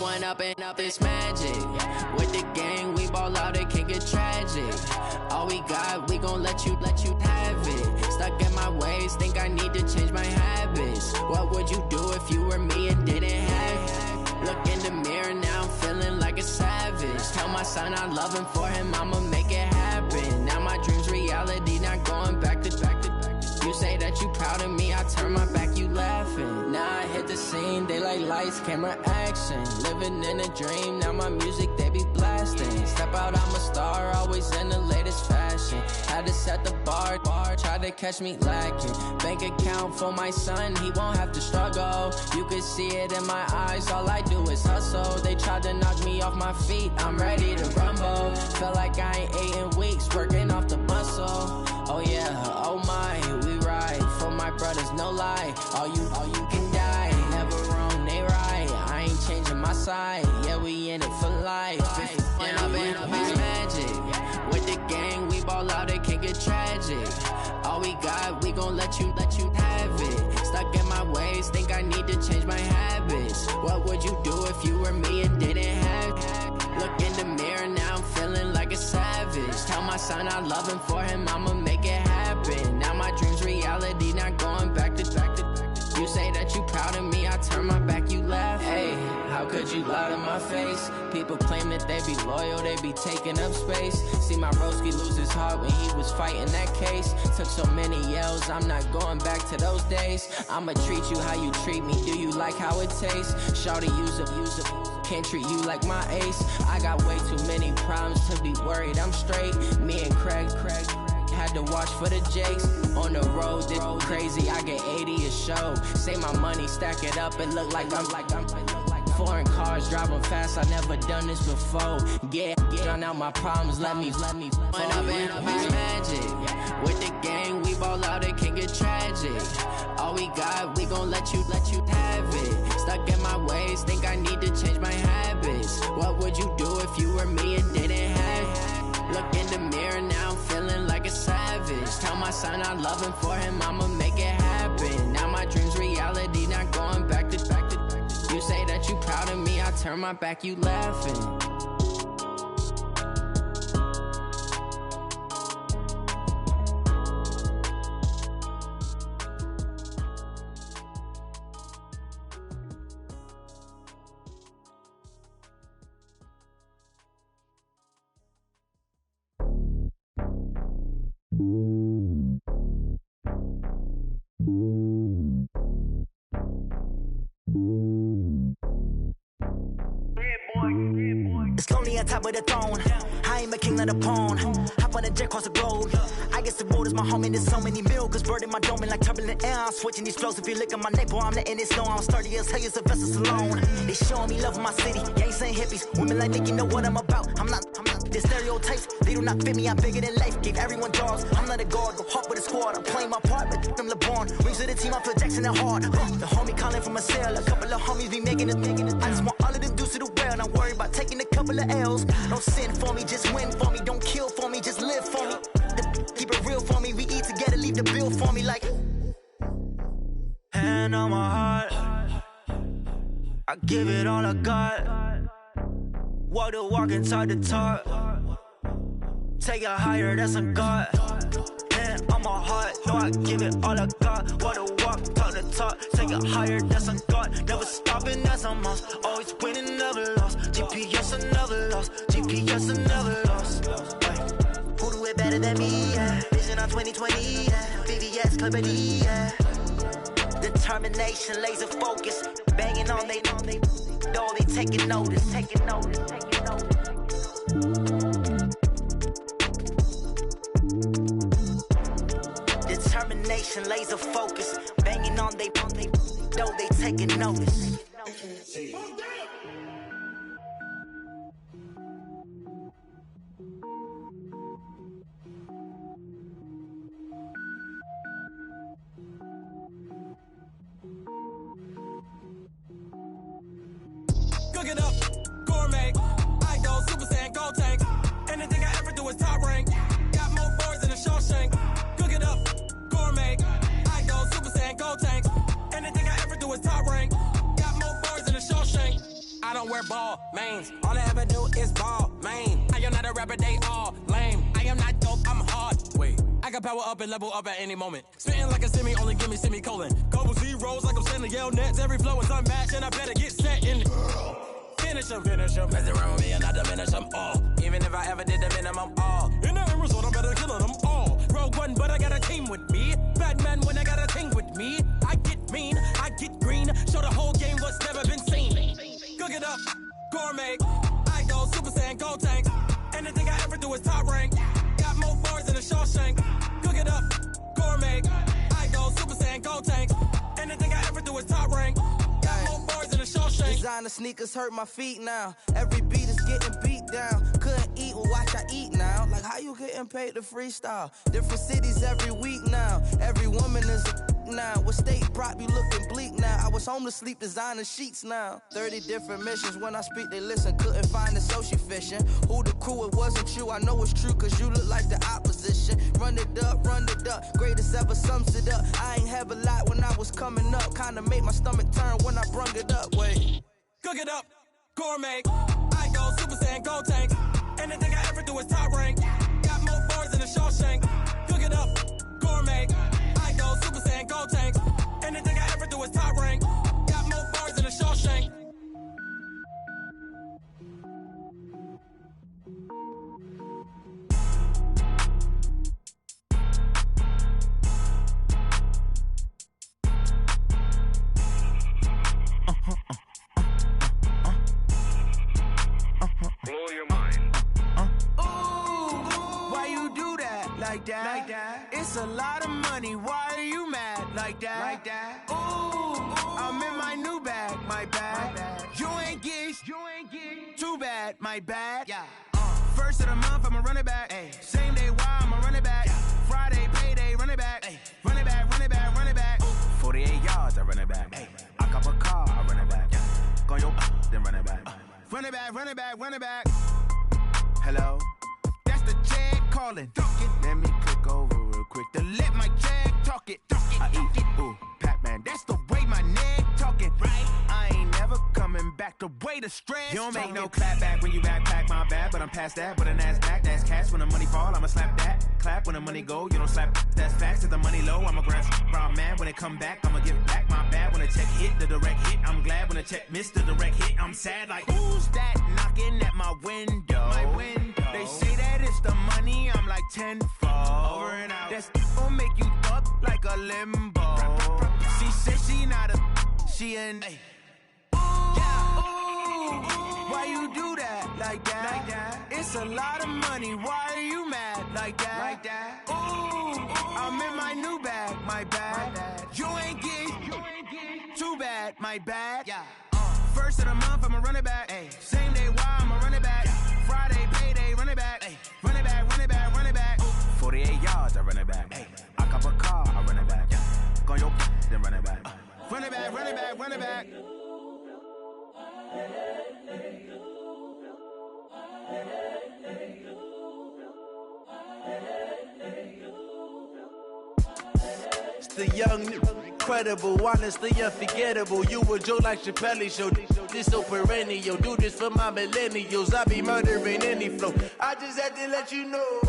One up and up, it's magic. With the gang, we ball out, it can get tragic. All we got, we gon' let you have it. Stuck in my ways, think I need to change my habits. What would you do if you were me and didn't have it? Look in the mirror, now I'm feeling like a savage. Tell my son I love him, for him I'ma make it happen. Now my dream's reality, not going back to back. You say that you proud of me, I turn my back, you laughing. Now I hit the scene, they like lights, camera, action. Living in a dream, now my music, they be blasting. Step out, I'm a star, always in the latest fashion. Had to set the bar, try to catch me lacking. Bank account for my son, he won't have to struggle. You can see it in my eyes, all I do is hustle. They tried to knock me off my feet, I'm ready to rumble. Felt like I ain't ate in weeks, working off the muscle. Oh yeah, oh my, we ride for my brothers, no lie. All you can die, never wrong, they right. I ain't changing my side, yeah, we in it for life. And up, it's magic. With the gang, we ball out, it can get tragic. All we got, we gon' let you have it. Stuck in my ways, think I need to change my habits. What would you do if you were me and didn't have it? Look in the mirror, now I'm feeling like a savage. Tell my son I love him, for him I'ma make it happen. Now my dream's reality, not going back to back. You say that you proud of me, I turn my back, you laugh. Hey, how could you lie to my face? People claim that they be loyal, they be taking up space. See my broski lose his heart when he was fighting that case. Took so many yells, I'm not going back to those days. I'ma treat you how you treat me, do you like how it tastes? Shawty, use up, can't treat you like my ace. I got way too many problems to be worried, I'm straight. Me and Craig had to watch for the Jakes. On the road, this crazy, I get 80 a show. Say my money, stack it up, it look like I'm foreign cars, driving fast, I never done this before. Yeah, drown out my problems, let me One up and up, it's magic. With the gang, we ball out, it can get tragic. All we got, we gon' let you have it. Stuck in my ways, think I need to change my habits. What would you do if you were me and didn't have it? Look in the mirror, now I'm feeling like a savage. Tell my son I love him, for him I'ma make it happen. Now my dream's reality, not going back to back. You say that you proud of me, I turn my back, you laughing. It's lonely on top of the throne. I am a king, not a pawn. Hop on a jet, cross the road. I guess the road is my home, and there's so many milkers bird in my dome, and like turbulent air. I'm switching these flows. If you look at my neck, boy, I'm letting it snow. I'm sturdy as hell, as a vessel alone. They showing me love in my city. Gangs and hippies, women like Nick, you know what I'm about. I'm not the stereotypes. They do not fit me. I'm bigger than life. Gave everyone dogs. I'm not a guard. Go hard with a squad. I'm playing my part, but them LeBron. Rings to the team. I feel Jackson and hard. The homie calling from a cell. A couple of homies be making it. I just want all of them dudes to do well. Not worry about taking a couple of L's. Don't sin for me, just win for me. Don't kill for me, just live for me. Keep it real for me. We eat together, leave the bill for me like. Hand on my heart, I give it all I got. Walk the walk and talk the talk. Take it higher, that's a God. Hand on my heart, no, I give it all I got. Walk the walk, talk the talk. Take it higher, that's a God. Never stopping, that's a must. Always winning, never lost. GPS, I never lost. GPS, I never lost. Who do it better than me? Yeah. Vision on 2020, yeah. VVS, Clarity, yeah. Determination, laser focus. Banging on they know they taking notice. Determination, laser focus. Banging on they know they taking notice. Cook it up, gourmet. I go Super Saiyan, gold tank. Anything I ever do is top rank. Got more boards than a Shawshank. Cook it up, gourmet. I go don't wear ball mains. All I ever do is ball, man. I am not a rapper, they all lame. I am not dope, I'm hard. Wait, I can power up and level up at any moment. Spitting like a semi, only give me semicolon. Couple zeros like I'm sending yell nets. Every flow is unmatched, and I better get set in. Finish them. Mess around with me and I diminish them all. Even if I ever did the minimum, all. In the end result, I'm better killing them all. Rogue One, but I got a team with me. Batman when I got a team with me. I get mean, I get green. Show the whole game what's never been seen. Cook it up, gourmet. I go Super Saiyan, gold tanks. Anything I ever do is top rank. Got more bars than a Shawshank. Cook it up, gourmet. I go Super Saiyan, gold tanks. Anything I ever do is top rank. Got more bars than a Shawshank. Designer sneakers hurt my feet now. Every beat is getting beat down. Couldn't eat, well watch I eat now. Like how you getting paid to freestyle? Different cities every week now. Every woman is a now. With state prop, you looking bleak now. I was home to sleep designing sheets now. 30 different missions. When I speak, they listen. Couldn't find it, so she fishing. Who the crew, it wasn't you. I know it's true, cause you look like the opposition. Run it up, greatest ever sums it up. I ain't have a lot when I was coming up. Kinda made my stomach turn when I brung it up. Wait. Cook it up, gourmet. I go Super Saiyan, gold tanks. Anything I ever do is top rank. Got more bars than a Shawshank. Cook it up, gourmet. I go Super Saiyan, gold tanks. Anything I ever do is top rank. Got more bars than a Shawshank. Blow your mind. Why you do that? Like that? It's a lot of money. Why are you mad? Like that? I'm in my new bag. My bad. You ain't get. Too bad. My bad. Yeah. First of the month, I'ma run it back. Ay. Same day, why I'ma run it back. Friday, payday, run it back. Ay. Run it back. 48 yards, I run it back. Ay. I cop a car, I run it back. Go your then run it back. Run it back. Hello? That's the Jag calling. Let me click over real quick to let my Jag talk it. I eat it, ooh, Pac-Man. That's the way my neck talking. Right? I ain't never coming back the way the stress. You don't make no clap back when you backpack, my bad. But I'm past that, but an ass back, that's cash. When the money fall, I'ma slap that. Clap when the money go, you don't slap. That's facts. If the money low, I'ma grab brown man. When it come back, I'ma give back my bad. When the check hit, the direct hit. I'm glad when the check missed the direct hit. I'm sad like, who's that knocking at my window? They say that it's the money, I'm like tenfold. Over and out. That's gon' make you up like a limbo. She said she not a, she an. Why you do that? Like that? It's a lot of money. Why are you mad? Like that? I'm in my new bag. My bad. You ain't get. Too bad. My bad. Yeah. First of the month, I'ma run it back. Ay. Same day, why I'ma run it back. Friday, payday, run it back. Ay. Run it back. 48 yards, I run it back. Ay. I cop a car, I run it back. Go your then run it back. Run it back. It's the young, incredible, honestly unforgettable. You a Joe like Chappelle show. This so perennial. Do this for my millennials. I be murdering any flow. I just had to let you know.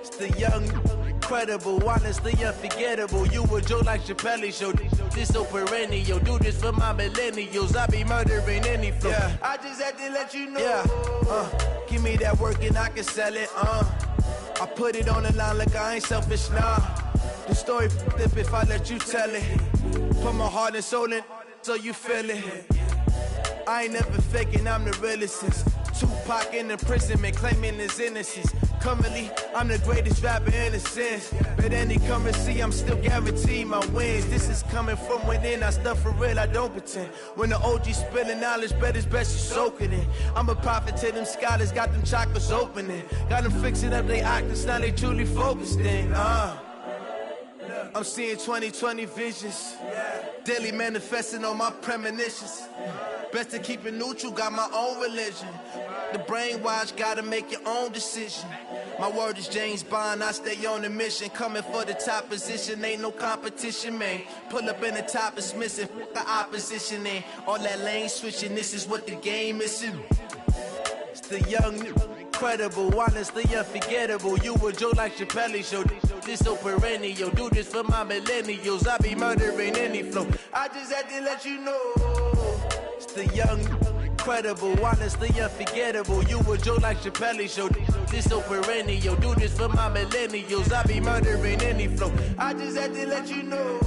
It's the young, incredible, honestly unforgettable. You a Joe like Chappelle show. This so perennial. Do this for my millennials. I be murdering any flow. Yeah. I just had to let you know. Yeah. Give me that work and I can sell it. I put it on the line like I ain't selfish, nah. The story flip if I let you tell it. Put my heart and soul in so you feel it. I ain't never faking, I'm the realest since Tupac in imprisonment, claiming his innocence. Currently, I'm the greatest rapper in a sense. But any currency, I'm still guaranteed my wins. This is coming from within, I stuff for real, I don't pretend. When the OG spilling knowledge, bet it's best you soak it in. I'm a prophet to them scholars, got them chakras opening. Got them fixing up they octaves, now they truly focused in. I'm seeing 2020 visions. Daily manifesting on my premonitions. Best to keep it neutral, got my own religion. The brainwash, gotta make your own decision. My word is James Bond, I stay on a mission. Coming for the top position, ain't no competition, man. Pull up in the top is missing, the opposition in. All that lane switching, this is what the game is. It's the young, incredible, honestly unforgettable. You a Joe like Chappelle show. This so perennial, do this for my millennials. I be murdering any flow. I just had to let you know. It's the young, incredible, honestly unforgettable. You a Joe like Chappelle show. This so perennial, do this for my millennials. I be murdering any flow. I just had to let you know.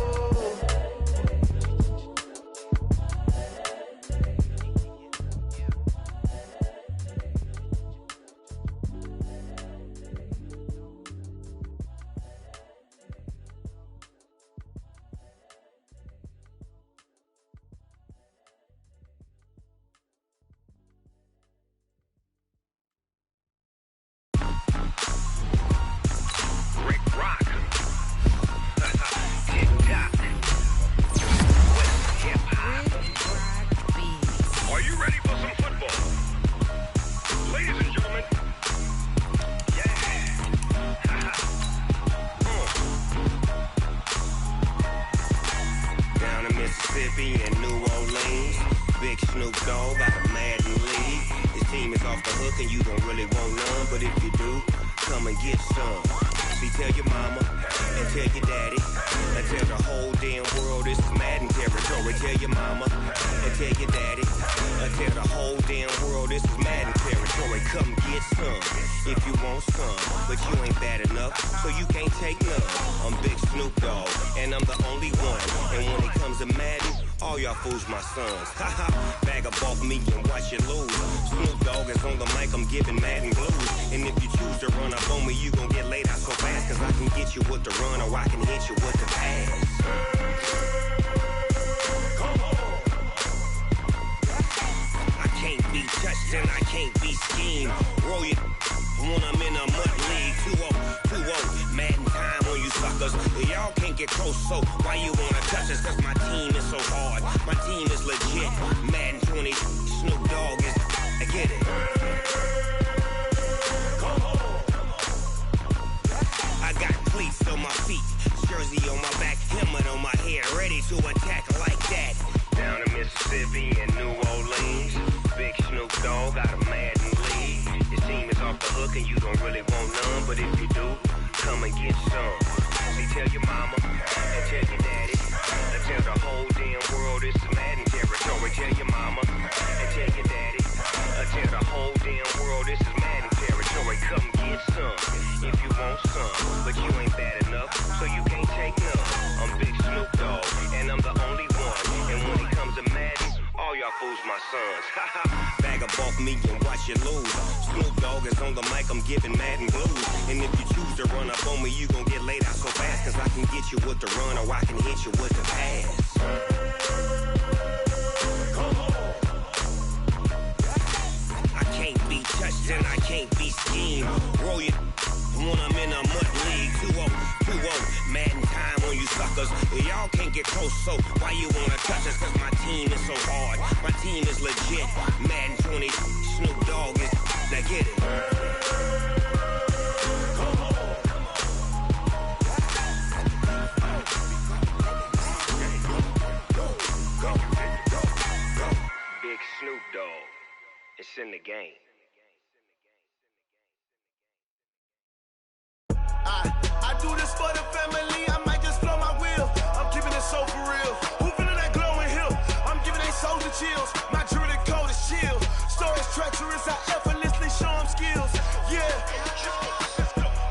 I do this for the family, I might just blow my wheel. I'm keeping it so for real. Who feeling that glowing hill? I'm giving they soldier chills. My jewelry cold is chill. Stories treacherous, I effortlessly show them skills. Yeah.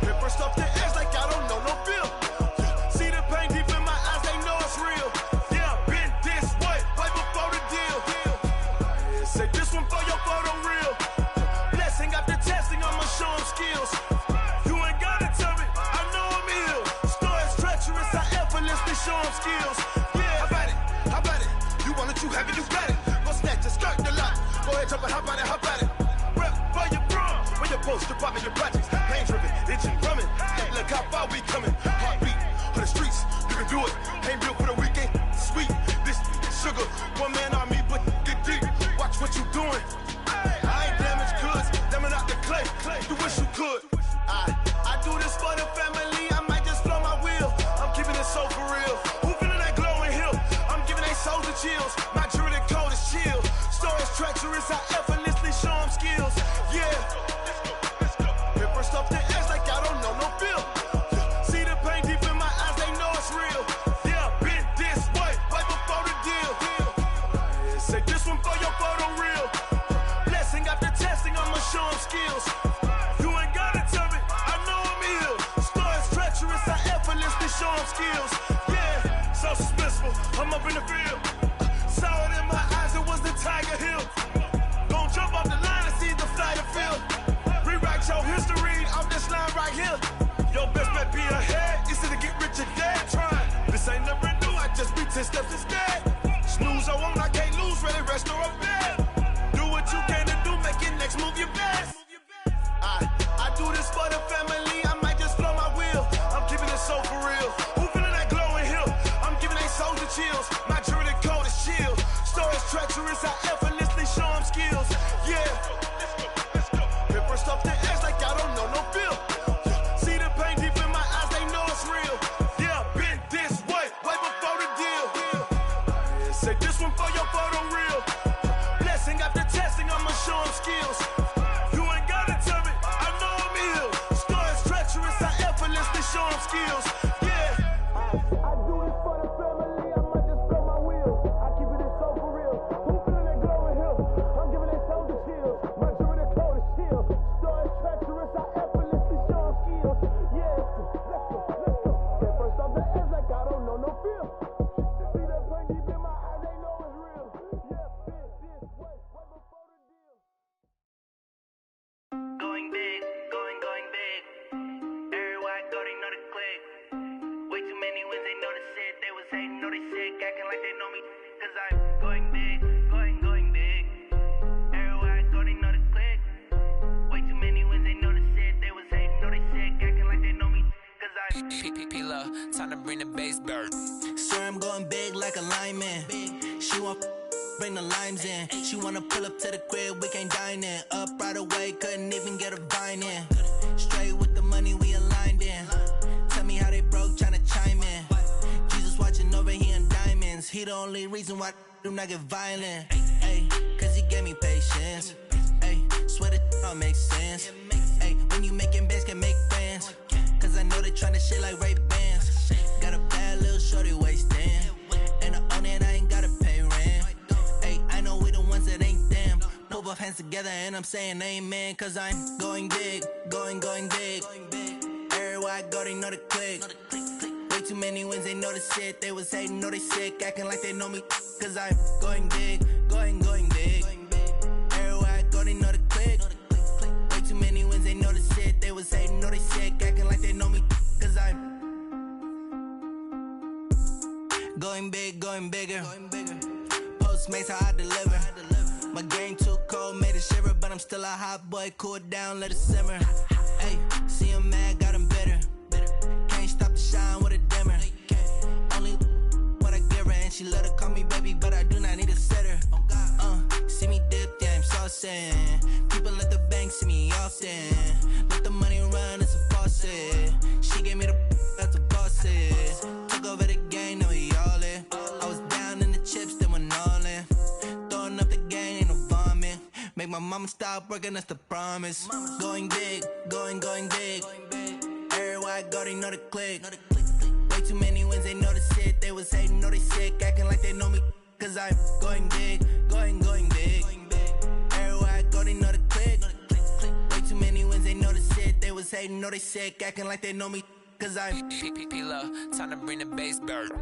Ripper stuff the edge like I don't know no feel. See the pain deep in my eyes, they know it's real. Yeah, been this way, way before the deal. Say this one for your photo real. Blessing after testing, I'ma show them skills. Show them skills. Yeah, how about it? You want it, you have it, you got it. Go snatch a skirt the lot. Go ahead, jump it, how about it? Rep for your bro. When you're supposed to pop in your projects. Pain driven, itching, drumming. Hey, look how far we coming. Heartbeat on the streets. You can do it. Ain't built for the weekend. Sweet, this sugar. One man army, but get deep. Watch what you doing. I ain't damaged goods. Damn it out the clay. You wish you could. skills. You ain't gotta tell me, I know I'm ill. Stories treacherous, I effortlessly show them skills. Yeah, so suspenseful, I'm up in the field. Saw it in my eyes, it was the Tiger Hill. Don't jump off the line and see the flight of field. Rewrite your history off this line right here. Your best bet be ahead, instead of get rich or dead trying. This ain't never new, I just be 10 steps instead. Snooze or won't, I can't lose, ready, rest or a bed. Do what you can to do, make your next move your best. I do this for the family, I might just blow my wheel. I'm keeping it so for real. Who feeling that glowing hill? I'm giving they soldier chills. My jewelry coat is shield. Stories treacherous, I effortlessly show them skills. Yeah. Hit first off the edge like I don't know no feel. See the pain deep in my eyes, they know it's real. Yeah, been this way before the deal. Say this one for your photo reel. Blessing after testing, I'ma show them skills. You ain't gotta tell me, I know I'm ill. Stories treacherous, I effortlessly show them skills. Yeah. I do this for the family, I might just blow my wheel. I keep it so for real. Who feeling that glowing hill? I'm giving they soldier chills. My jewelry coat is shield. Stories treacherous, I effortlessly show them skills. Yeah, let's go. Get first off the edge like I don't know no feel. See that pain deep in my eyes, they know it's real. Yeah, been this way before the deal. Going big, going big. Everywhere I go, they know the click. Way too many wins, they know the shit. They was hating, know they sick, acting like they know me. Cause I'm going big, going big. Everywhere I go, they know the click. Way too many wins, they know the shit. They was hating, know they sick, acting like they know me. Cause I'm P-P-P-Love, time to bring the bass bird. Swear I'm going big like a lineman. She want bring the limes in. She wanna pull up to the crib, we can't dine in. Up right away, couldn't even get a vine in. Straight with the money we aligned in. Tell me how they broke, tryna chime in. Jesus watching over here in diamonds. He the only reason why I do not get violent. Ay, cause he gave me patience. Ay, swear that all makes sense. Ay, when you making bands, can make fans. Cause I know they tryna shit like Ray-Bans. Got a bad little shorty wasting. And I own it, I ain't gotta pay rent. Ay, I know we the ones that ain't them. Move our hands together and I'm saying amen. Cause I'm going big, going big. Everywhere I go, they know the click. Way too many wins, they know the shit. They was hating, know they sick, acting like they know me. Cause I'm going big, going big. Everywhere I go, they know the click. Way too many wins, they know the shit. They was hating, know they sick, acting like they know me. Cause I'm going big, going bigger. Postmates, how I deliver. My game too cold, made it shiver. But I'm still a hot boy, cool it down, let it simmer. Hey, see him mad, got him bitter. Can't stop the shine with a dimmer. Only what I give her, and she let her call me baby, but I do not need a sitter. See me dip, yeah, I'm saucing. People at the bank see me often. Let the money run, it's a faucet. She gave me the that's a bosses. Took over the game, now we all in. I was down in the chips, then went all in. Throwing up the game, ain't no vomit. Make my mama stop working, that's the promise. Going big, going big. Everywhere I go, they know the click. Way too many wins, they know the shit. They was hating, know they sick, acting like they know me. Cause I'm going big, going big. Everywhere I go, they know the click. Way too many wins, they know the shit. They was hating, know they sick, acting like they know me. Cause I'm P-P-P-Love, time to bring the bass bird.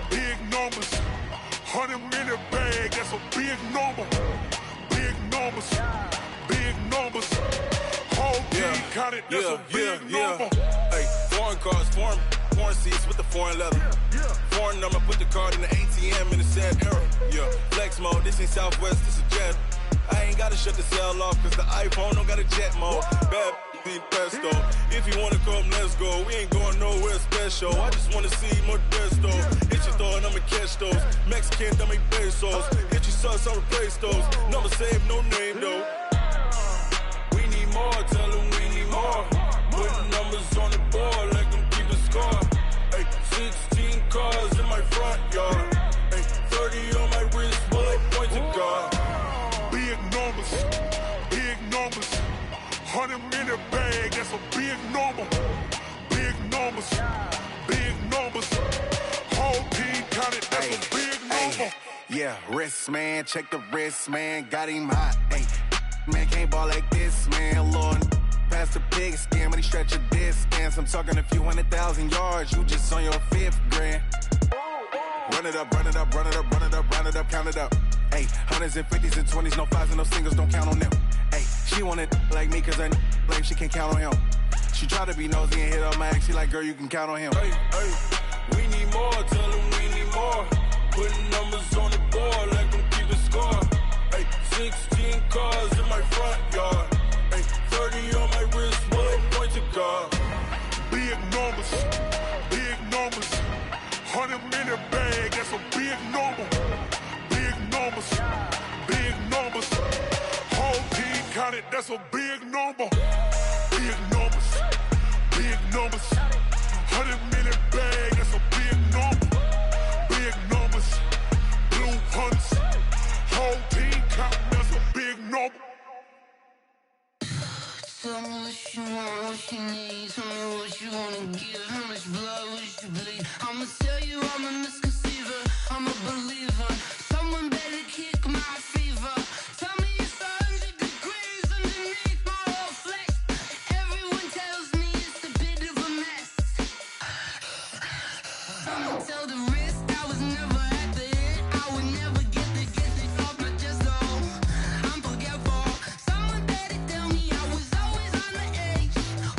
Big numbers, 100 minute bag, that's a big number. Big numbers, whole team counted, that's a big number. Hey, foreign cars for me. porn seats with the foreign leather. Foreign number, put the card in the ATM in the sad era. Yeah, flex mode, this ain't Southwest, this is Jet. I ain't gotta shut the cell off, cause the iPhone don't got a jet mode. Bad be pesto. If you wanna come, let's go. We ain't going nowhere special. I just wanna see Modesto. Hit your throw and I'ma catch those. Mexican, dummy pesos. Hit your sus, I'll replace those. Number saved, no name though. We need more, tell them we need more. Putting numbers on the board like them keep a score. Ay, 16 cars in my front yard. Ay, 30 on my wrist, bullet point to God. Big numbers, big numbers. 100 in a bag, that's a big number. Big numbers, big numbers. Whole team counted, that's a big number. Yeah, wrist man, check the wrist man, got him hot. Ay, man can't ball like this, man. Lord, past the pig skin, but he stretch a distance. I'm talking a few 100,000 yards, you just on your 5th grand. Run it up, run it up, run it up, run it up, round it up, count it up. Ay, 100s and 50s and 20s, no 5s and no singles, don't count on them. Ay, she want it like me, cause her like she can't count on him. She try to be nosy and hit up my ex, she like, girl, you can count on him. Hey, hey, we need more, tell them we need more. Putting numbers on the board like them keep a score. Ay, 16 cars in my front yard. Ay, 30 on my wrist, bullet point to God. Big numbers, big numbers. 100 in a bag, that's a big number. Big numbers, big numbers. Whole team counted, that's a big number. Big numbers, big numbers. 100 in a bag, that's a big number. Big numbers, blue hunts. Whole team counting, that's a big number. Tell me what you want, what you need. Tell me what you wanna give. How much blood would you bleed? I'ma tell you I'm a misconceiver. I'm a believer. Someone better kick my fever. Tell me it's 100 degrees underneath my whole flesh. Everyone tells me it's a bit of a mess. I'ma tell the risk I was never at the hit. I would never get it off my chest though. I'm forgetful. Someone better tell me I was always on the edge.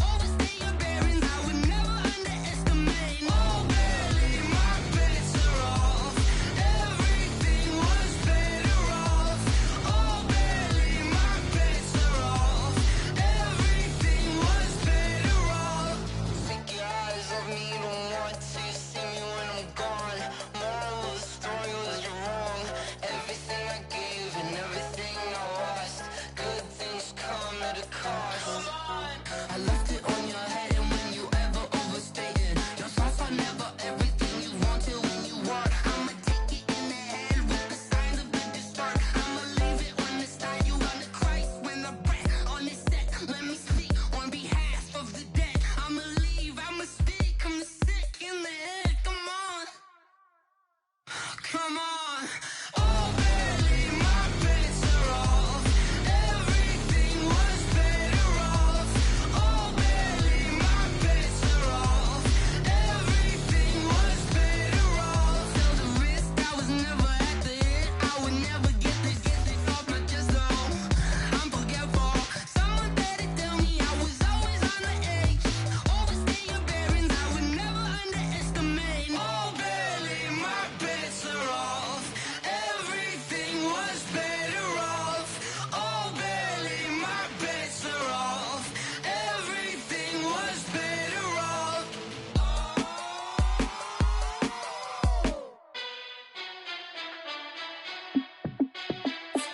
Overstay your bearings, I would never underestimate. Oh, barely, my bets are off. Everything was better off. Oh, barely, my bets are off. Everything was better off. Take your eyes off me, you don't want to see me when I'm gone. Moral of the story was you're wrong. Everything I gave and everything I lost. Good things come at a cost. I left it on your head, and when you ever overstated, your thoughts are never everything you wanted when you want. I'ma take it in the head with the signs of the distort. I'ma leave it on the side. You on the Christ when the breath on this set. Let me speak on behalf of the dead. I'ma leave, I'ma speak. I'm sick in the head. Come on, come on. Oh, barely, my bets are off. Everything was better off. Oh, barely, my bets are off. Everything was better off. Tell the risk I was never at the hit. I would never get it off my chest though. I'm forgetful. Someone better tell me I was always on the edge. Overstay your bearings, I would never underestimate. Oh, barely, my bets are off. Everything was better off. Oh, barely, my bets are off. Everything was better off.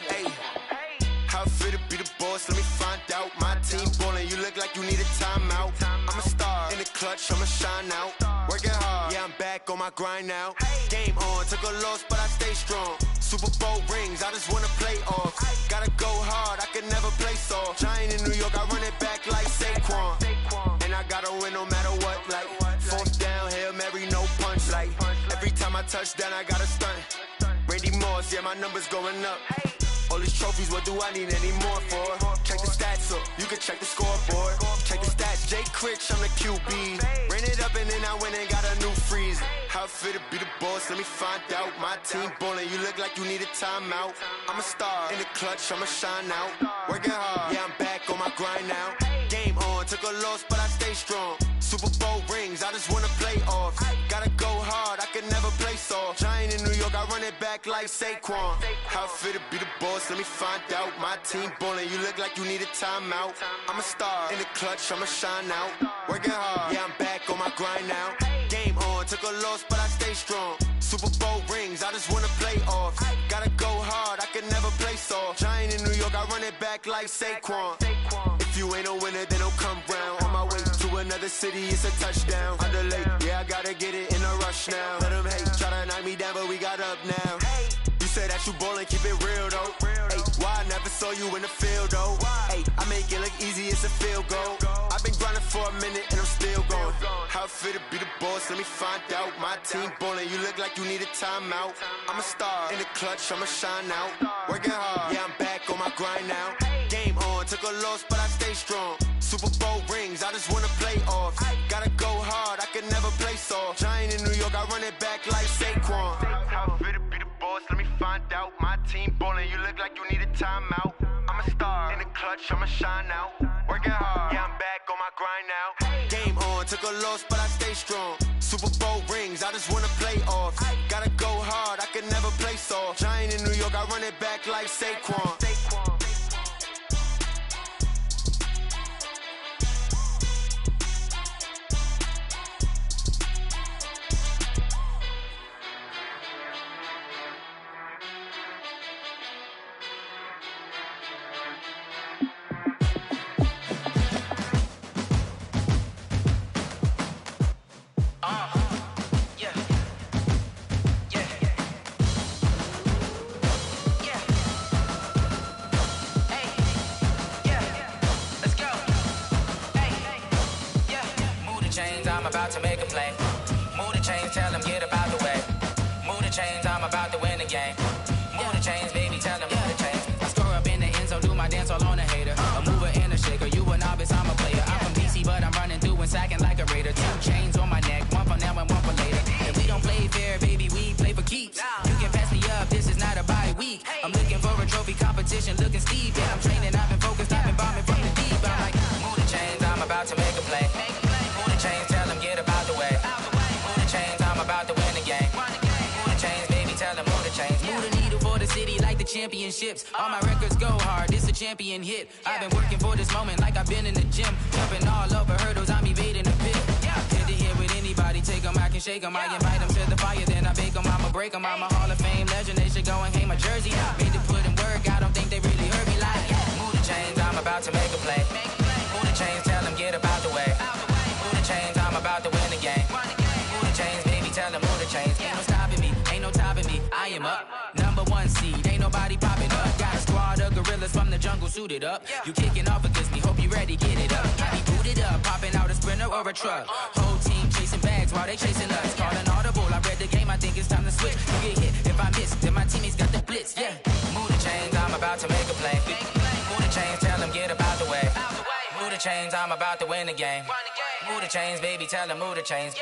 Hey, how fit to be the boss? Let me find out. My team ballin', you look like you need a timeout. I'm a star in the clutch, I'ma shine out. Working hard, yeah, I'm back on my grind now. Game on, took a loss, but I stay strong. Super Bowl rings, I just wanna play off. Gotta go hard, I can never play soft. Giant in New York, I run it back like Saquon. And I gotta win no matter what, like fourth down, Hail Mary, no punch. Like every time I touch down, I gotta stunt. Randy Moss, yeah, my numbers going up. All these trophies, what do I need any more for? Check the stats up, you can check the scoreboard. Check the stats, Jay Critch, I'm the QB. Ran it up and then I went and got a new freeze. How fit to be the boss, let me find out. My team ballin', you look like you need a timeout. I'm a star in the clutch, I'ma shine out. Working hard, yeah, I'm back on my grind now. Game on, took a loss, but I stay strong. Super Bowl rings, I just wanna play off. Gotta go hard, I can never play soft. Giant in New York, I run it back like Saquon. How fit to be the boss, let me find out. My team ballin', you look like you need a timeout. I'm a star, in the clutch, I'ma shine out. Working hard, yeah, I'm back on my grind now. Game on, took a loss, but I stay strong. Super Bowl rings, I just wanna play off. Gotta go hard, I can never play soft. Giant in New York, I run it back like Saquon. If you ain't a winner, then don't come round. On my way to another city, it's a touchdown. Underlay, yeah, I gotta get it in a rush now. Let them hate, try to knock me down, but we got up now. You said that you ballin', keep it real though. Hey, why I never saw you in the field though? Hey, I make it look easy, it's a field goal. I've been grinding for a minute and I'm still going. How fit to be the boss, let me find out. My team ballin', you look like you need a timeout. I'm a star, in the clutch, I'ma shine out. Working hard, yeah, I'm back on my grind now. Game on, took a loss, but I stay strong. Super Bowl rings, I just wanna play off. Gotta go hard, I can never play soft. Giant in New York, I run it back like Saquon. How fit to be the boss, let me find out. My team ballin', you look like you need a timeout. I'm a star, in the clutch, I'ma shine out. Working hard, yeah, I'm back on my grind now. Game on, took a loss, but I stay strong. Super Bowl rings, I just wanna play off. Gotta go hard, I can never play soft. Giant in New York, I run it back like Saquon. I'm about to make a play. Move the chains, tell them get about the way. Move the chains, I'm about to win the game. Move the chains, baby, tell them move the chains. I score up in the end zone, do my dance all on a hater. A mover and a shaker, you a novice, I'm a player. I'm from DC, but I'm running through and sacking like a raider. 2 chains on my neck, one for now and one for later. And we don't play fair, baby, we play for keeps. You can pass me up, this is not a bye week. I'm looking for a trophy competition, looking steep. Yeah, I'm training, I've been focused, I've been bombing from the deep. I'm like, move the chains, I'm about to make a play. Move the chains, tell them get about the way. Move the chains, I'm about to win the game. Move the chains, baby, tell them move the chains. Move the needle for the city like the championships. All my records go hard, this a champion hit. I've been working for this moment like I've been in the gym. Jumping all over hurdles, I'm evading the pit. Hit to hit with anybody, take them, I can shake them. I invite them to the fire, then I bake them, I'ma break them. I'm a Hall of Fame legend, they should go and hang my jersey. Made to put in work, I don't think they really heard me like. Move the chains, I'm about to make a play. Move the chains, tell them get about the way. Move the chains, I'm about to win the game. Move the chains, baby, tell them move the chains. Ain't no stopping me, ain't no topping me. I am up, #1 seed, ain't nobody popping up. Got a squad of gorillas from the jungle suited up. You kicking off against me, hope you ready, get it up. Got me booted up, popping out a Sprinter or a truck. Whole team chasing bags while they chasing us. Call an audible, I read the game, I think it's time to switch. You get hit, if I miss, then my teammates got the blitz, yeah. Move the chains, I'm about to make a play. Move the chains, tell them get about the way. Move the chains, I'm about to win the game. Move the chains, baby, tell them move the chains.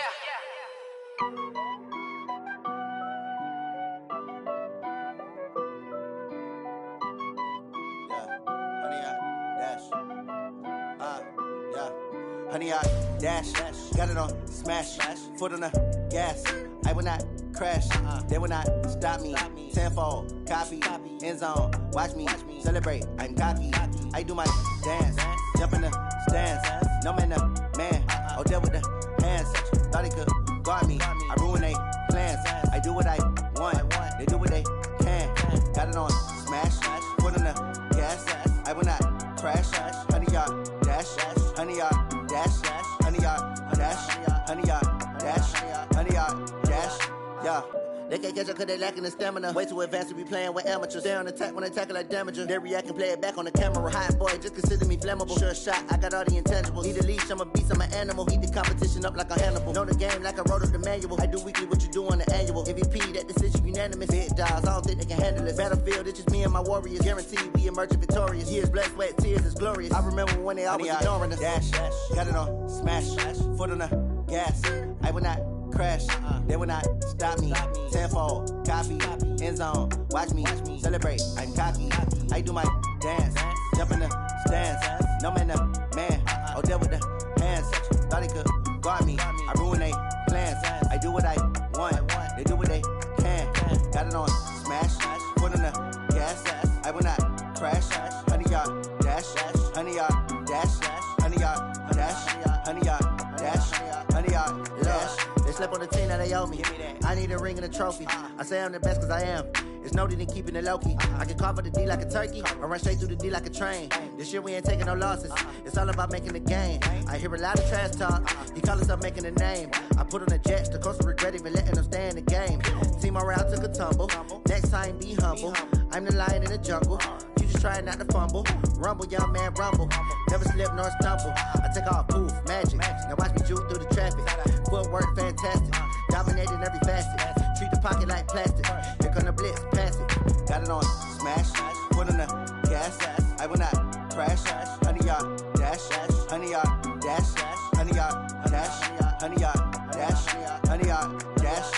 Honey, I dash, got it on smash, foot on the gas. I will not crash, they will not stop me. Tenfold, copy, end zone, watch me celebrate. I'm cocky, I do my dance, jump in the stands. No man, man, oh there with the hands. Thought he could guard me, I ruin they plans. I do what I want, they do what they can. Got it on smash, foot on the gas. I will not crash, honey, y'all dash, honey, y'all dash, honey, y'all dash, honey, y'all dash, honey, y'all dash, yeah. They can't catch up cause they lacking the stamina. Way too advanced to be playing with amateurs. Stay on attack when they tackle like damager. They react and play it back on the camera. Hot boy, just consider me flammable. Sure shot, I got all the intangibles. Need a leash, I'm a beast, I'm an animal. Eat the competition up like a Hannibal. Know the game like I wrote up the manual. I do weekly what you do on the annual. MVP, that decision unanimous. Big dogs, I don't think they can handle this. Battlefield, it's just me and my warriors. Guaranteed we emerge victorious. Years, blood, sweat, tears, is glorious. I remember when they always ignoring us. Dash, got it on smash, foot on the gas. I will not crash, they will not stop me. Tenfold, copy, end zone, watch me celebrate. I'm cocky, I do my dance, jump in the stands. No man, man, oh there with the hands. Thought he could guard me. I ruin they plans. I do what I want. They do what they can. Got it on smash. Foot on the gas. I will not crash. 100-yard dash. 100-yard dash. 100-yard dash. 100-yard dash. 100-yard dash. They slept on the team that they owe me. I need a ring and a trophy. I say I'm the best cause I am. It's noted in keeping it low-key. I can carve up the D like a turkey or run straight through the D like a train. This year we ain't taking no losses. It's all about making the game. I hear a lot of trash talk. He call himself making a name. I put on the Jets. The coast regret even letting them stay in the game. Team morale took a tumble. Next time be humble. I'm the lion in the jungle. You just trying not to fumble. Rumble, young man, rumble. Never slip nor stumble. I take off, poof, magic. Now watch me juke through the traffic. Footwork fantastic. Dominating every facet. Treat the pocket like plastic. Here come the blitz, pass it. Got it on smash. Put on the gas. I will not crash. 100-yard dash. 100-yard dash. 100-yard dash. 100-yard dash. 100-yard dash.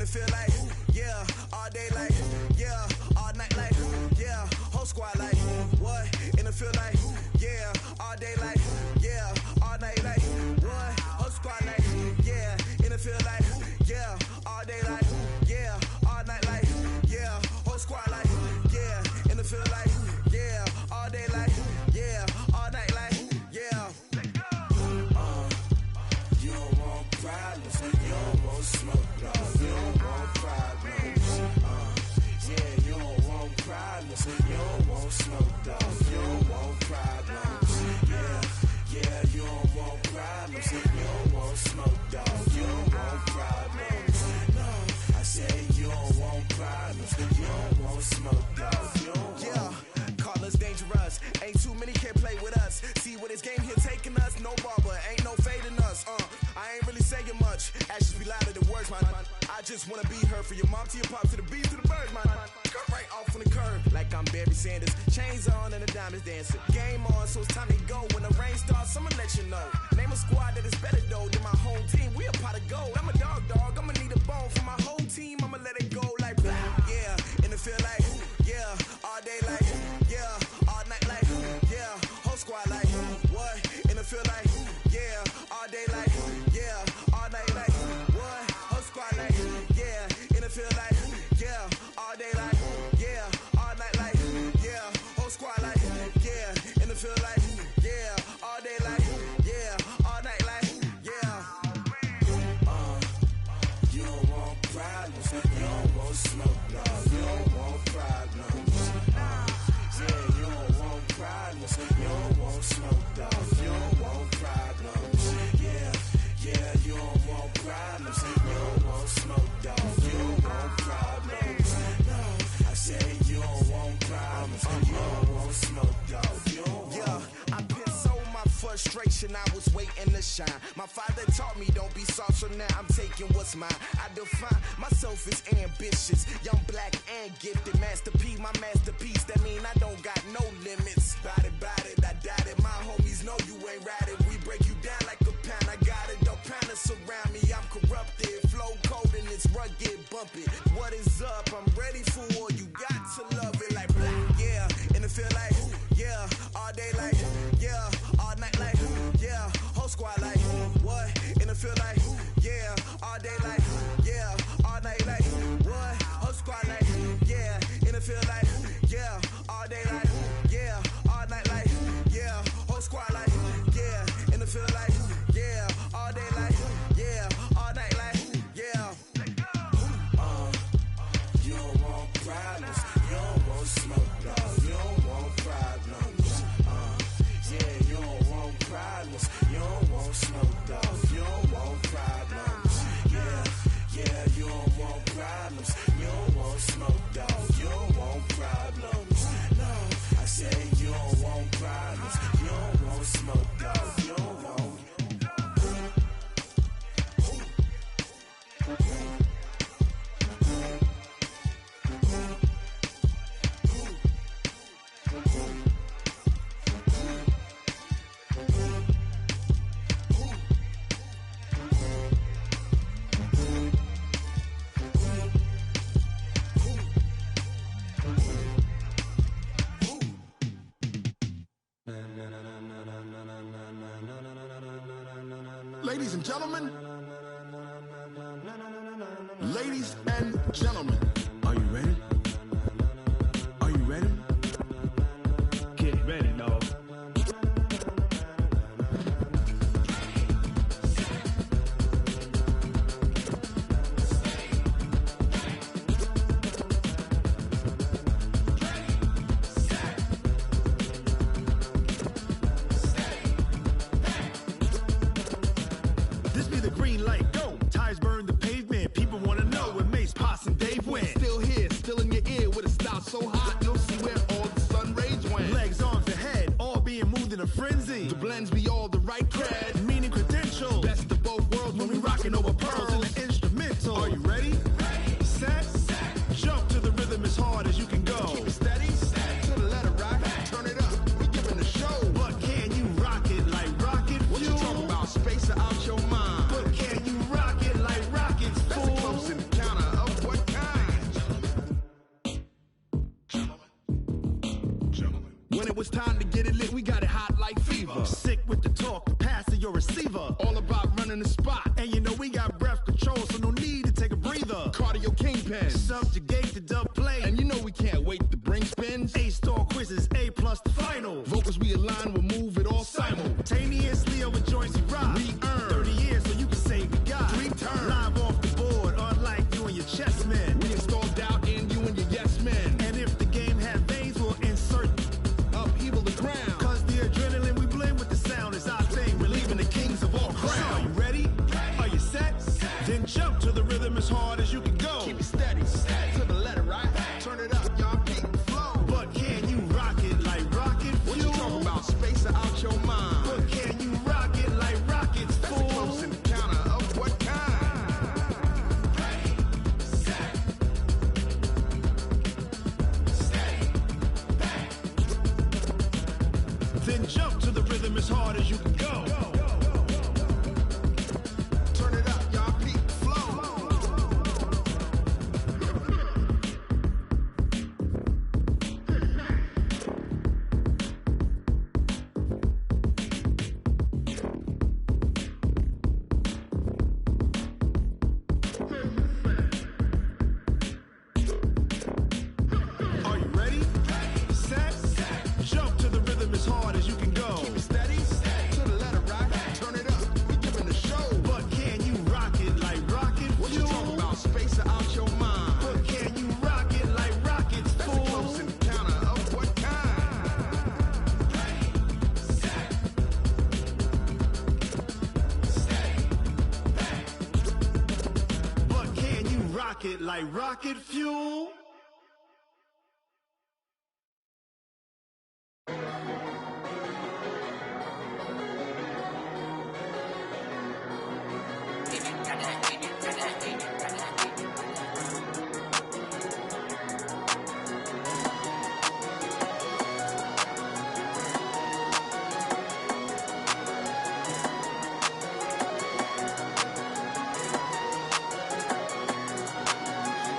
Feel like, yeah, all day like, yeah, all night like, yeah, whole squad like, what? And it feel like, yeah, all day like, yeah, all night like, what? Whole squad like, yeah, and it feel like, yeah, all day like, yeah, all night like, yeah, whole squad like, yeah, and it feel like, yeah, all day like, yeah, all night like, yeah. You don't want problems, you don't want smoke, no. You don't want problems. Yeah, you don't want problems. You don't want smoke, dog. You don't want problems. Yeah, you don't want problems. You don't want smoke, dog. You don't want problems. No, I said you don't want problems. You don't want smoke, dog. You don't want. Call us dangerous. Ain't too many can play with us. See what this game here taking us. No barber, ain't no fading us. I ain't really saying much. Actions be louder than words, man. I just wanna be heard. For your mom to your pop to the beat to the bird, man. Cut right off on the curb like I'm Barry Sanders. Chains on and the diamonds dancing. Game on, so it's time to go. When the rain starts, I'ma let you know. Name a squad that is better though than my home team. We a pot of gold. I'm a dog. I'ma need a bone for my whole team. I'ma let it go like blah. Yeah, and it feel like yeah, all day like yeah, all night like yeah, whole squad like what? And it feel like yeah, all day like yeah, all night like what? Whole squad like yeah, and it feel like yeah, all day like yeah, all night like yeah, whole squad like yeah, and it feel like yeah, all day like yeah, all night like yeah. You don't want problems, you don't want smoke, no. You don't want problems. Yeah, you don't want problems, you don't want smoke, dog. You don't want problems. Yeah, you don't want problems, you don't want smoke, dog. You don't want problems. No, I said you don't want problems, you don't want smoke, dog. You don't want. Yeah, I've been so my frustration, I was waiting to shine. My father taught me don't be soft, so now I'm taking what's mine. I define myself as ambitious, young, black, and gifted. Master P, my masterpiece, that mean I don't got no limits. Bout it, I doubt it. My homies know you ain't ratted. We break you down like a pound. I got it, don't pound us around me. I'm corrupted, flow cold and it's rugged, bump it. What is up? I'm ready for war. You got to love it like black, yeah. And it feel like yeah, all day like yeah, all night like yeah, whole squad like what? And it feel like yeah, all day like yeah, all night like what? Whole squad like yeah, and it feel like yeah, all day like yeah, all night like yeah, whole squad like yeah, and it feel like yeah, all day like yeah, all night like yeah. You don't want problems, you don't want smoke, dog. You don't want problems. Yeah, you don't want problems, you don't want smoke, dog. You don't want problems. Yeah, gentlemen. Ladies and gentlemen. Are you ready? Are you ready? Get ready, dog. This be the green light, go. Tires burn the pavement. People wanna know when Mace, Pops, and Dave went. Still here, still in your ear with a style so hot, you'll see where all the sun rays went. Legs, arms, the head, all being moved in a frenzy. The blends be all the right cred. Meaning credentials. Best of both worlds when we rockin' over pearls. In the instrumental. Are you ready? Set. Jump to the rhythm as hard as you can go. Keep it steady, to the letter right. Turn it up, we giving the show. But can you rock it like rocket fuel? What you talking about? Space out your mind. But can you rock it like rockets, That's fool? a close encounter of what kind? When it was time to get it lit, we got it hot like fever. Sick with the talk, pass to your receiver. All about running the spot. And you know we got breath control, so no need to take a breather. Cardio kingpin. Subjugate the dub play. And you know we can't wait to bring spins. A-star quizzes, A+ the final. Vocals we align, we'll move it all Simultaneously over joints we rock. We earn 30 years so you can say we got 3 turns. Live off the board, unlike you and your chess men. We install doubt in you and your yes men. And if the game had veins, we'll insert upheaval the ground. Cause the adrenaline we blend with the sound is our thing. We're leaving the kings of all crown. Are you ready? Are you set? Then jump to the rhythm as hard as you can go. Keep it steady, to the letter right. Turn it up, y'all beat the flow. But can you rock it like rocket fuel? What you talking about? Space out your mind. But can you rock it like rockets, That's fool? a close encounter of what kind? Then jump to the rhythm as hard as you can go. Turn it up, y'all beat the flow. Are you ready? Set. Jump to the rhythm as hard as you can go. Keep it steady, to the letter right. Turn it up, we giving the show. But can you rock it like rocket What you fuel? talking about? Space out your mind. But can you rock it like rockets, That's a fool? close encounter of what kind? But can you rock it like rocket fuel?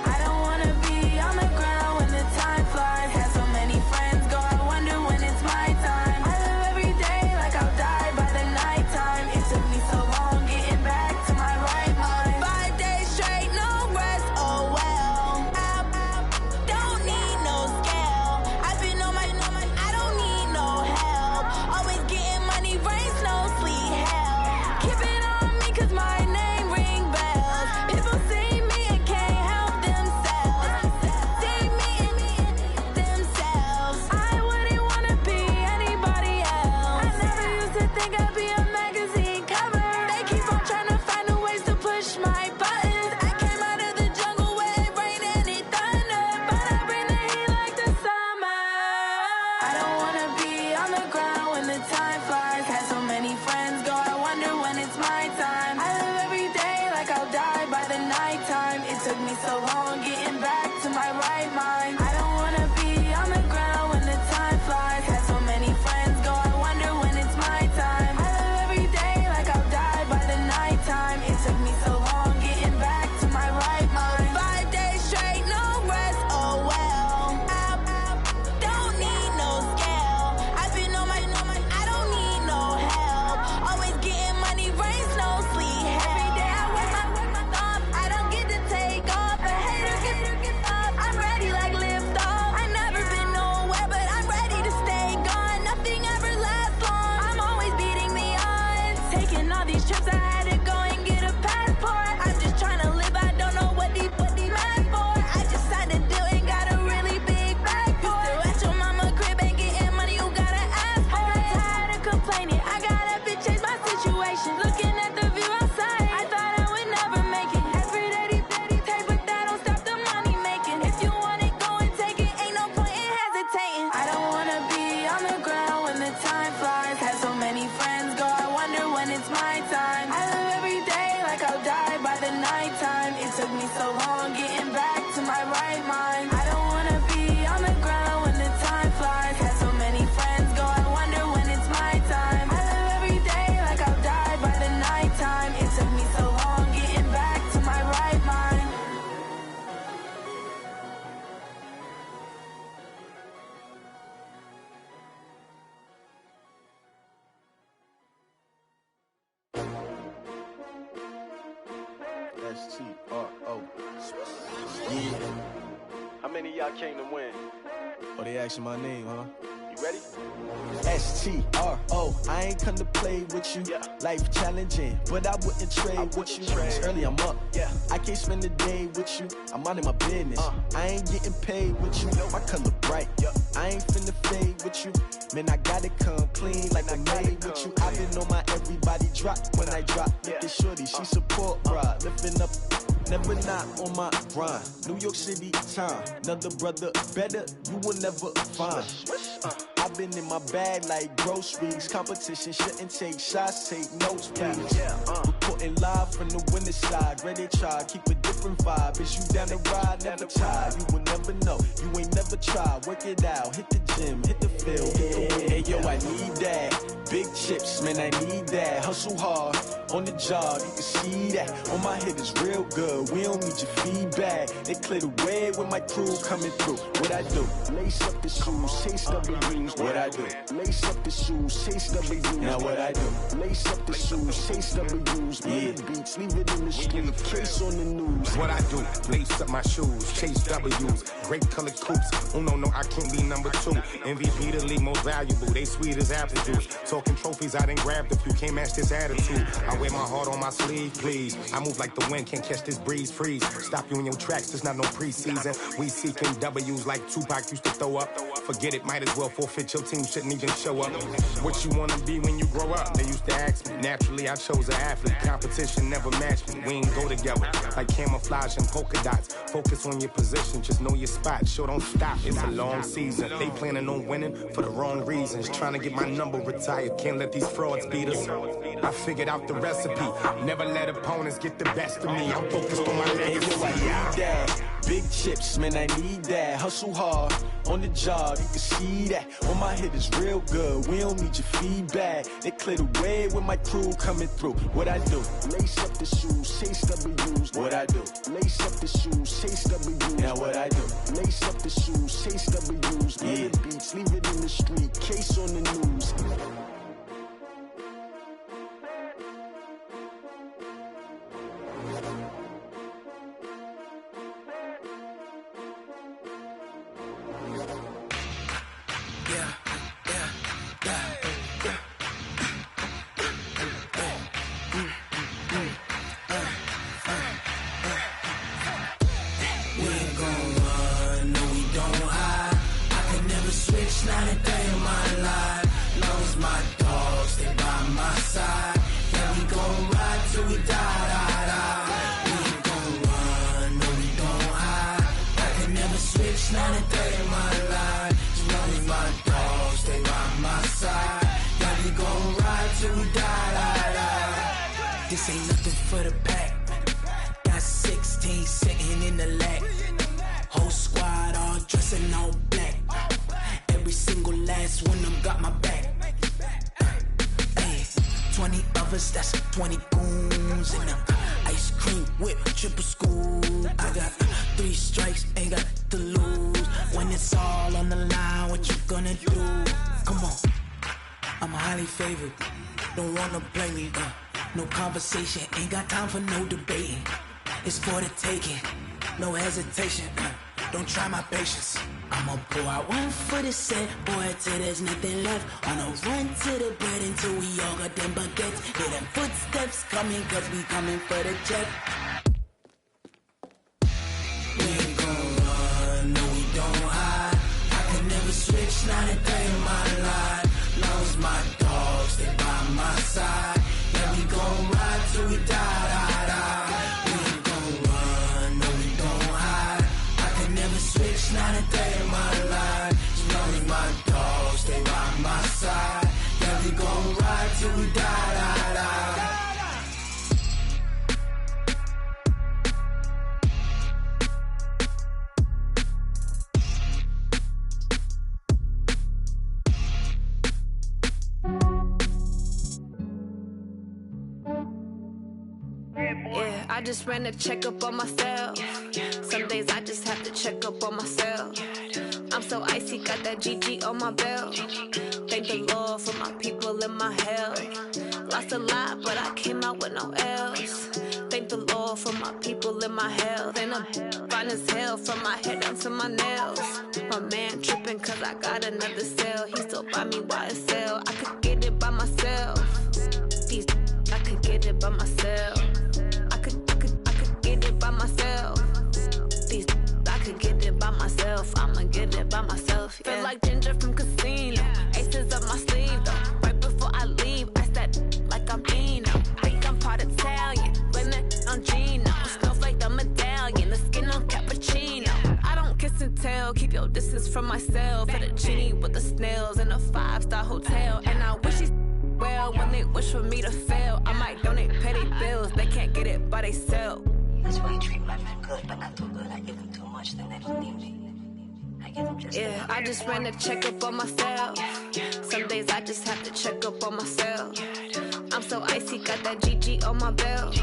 I don't wanna be on the ground when the time flies. Had so many friends go, I wonder when it's my my right mind. I don't wanna be on the ground when the time flies. Had so many friends go, I wonder when it's my time. I live every day like I'll die by the nighttime. It took me so long getting back to my right mind. STRO. Yeah. How many of y'all came to win? Oh, they asking my name, huh? You ready? STRO. I ain't come to play with you. Yeah. Life challenging, but I wouldn't trade with you. It's early, I'm up. Yeah. I can't spend the day with you. I'm minding my business. I ain't getting paid with you. My color bright. I ain't finna fade with you. Man, I gotta come clean like I'm made with you. I've been on my everybody drop when I drop. Look at shorty, she support ride. Lifting up, never not on my grind. New York City time. Another brother better, you will never find. I've been in my bag like groceries. Competition shouldn't take shots, take notes, please. Reporting live from the winning side. Ready to try, keep a different vibe. Is you down the ride? Never try. You will never know. You ain't never tried. Work it out. Hit the gym, hit the field. Hey yo, I need that. Big chips, man, I need that. Hustle hard on the job. You can see that. On my head is real good. We don't need your feedback. They clear the way with my crew coming through. What I do? Lace up the shoes, chase W's. What I do? Lace up the shoes, chase W's. Now what I do? Lace up the shoes, chase W's. Yeah. Beats, leave it in the street, case on the news. What I do? Lace up my shoes, chase W's. Great colored coops. Oh no, I can't be number 2. MVP the league most valuable. They sweet as apple juice. Talking trophies, I didn't grab the few. Can't match this attitude. I wear my heart on my sleeve, please. I move like the wind, can't catch this breeze, freeze. Stop you in your tracks, there's not no preseason. We seeking W's like Tupac used to throw up. Forget it, might as well forfeit. Your team shouldn't even show up. What you wanna be when you grow up? They used to ask me. Naturally, I chose an athlete. Competition never matched me. We ain't go together like camouflage and polka dots. Focus on your position, just know your spot. Sure, don't stop. It's a long season. They planning on winning for the wrong reasons. Trying to get my number retired. Can't let these frauds beat us. I figured out the recipe. Never let opponents get the best of me. I'm focused on my legacy. Big chips, man, I need that. Hustle hard on the job, you can see that. On my head is real good, we don't need your feedback. They clear the way with my crew coming through. What I do? Lace up the shoes, chase W's. What I do? Lace up the shoes, chase W's. Now what I do? Lace up the shoes, chase W's. Yeah. Beats, leave it in the street, case on the news. Not a day in my life. Long as my dogs, they by my side. Yeah, we gon' ride till we die. We ain't gon' run, no, we don't hide. I can never switch, not a day in my life. As long as my dogs, they by my side. Yeah, we gon' ride till we die. This ain't nothing for the pack. Got 16 sitting in the lap. Whole squad all dressing all black. Every single last one of them got my back. 20 of us, that's 20 goons. And ice cream whip, triple scoop. I got 3 strikes, ain't got to lose. When it's all on the line, what you gonna do? Come on, I'm highly favored. Don't wanna blame me, no conversation, ain't got time for no debating. It's for the taking, no hesitation. Don't try my patience. I'ma pull out one for the set, boy, till there's nothing left. On a run to the bread until we all got them baguettes. Hear them footsteps coming, cause we coming for the check. We ain't gon' run, no, we don't hide. I can never switch, not a day in my life. Long as my dogs, they by my side. Yeah, we gon' ride till we die. We ain't gon' run, no, we don't hide. I can never switch, not a day in my life. As long as my dogs, they by my side. Yeah, we gon' ride till we die. just ran a checkup on myself. Some days I just have to check up on myself. I'm so icy, got that GG on my belt. Thank the Lord for my people in my health. Lost a lot, but I came out with no L's. Thank the Lord for my people in my health. And I'm fine as hell from my head down to my nails. My man tripping cause I got another cell. He still buy me YSL. I could get it by myself. These I could get it by myself. I could get it by myself. These I could get it by myself. I'ma get it by myself. Yeah. Feel like Ginger from Casino. Aces up my sleeve though. Right before I leave, I said like I'm Dino. Think I'm part Italian, blend it on Gino. Snowflake the medallion, the skin on cappuccino. I don't kiss and tell, keep your distance from myself. At a genie with the snails in a 5-star hotel. And I wish he's well when they wish for me to fail. I might donate petty bills, they can't get it by themselves. That's why you treat my friend good, but not too good. I give them too much, then they don't need me. I give them just enough. I just ran a checkup on myself. Some days I just have to check up on myself. I'm so icy, got that GG on my belt.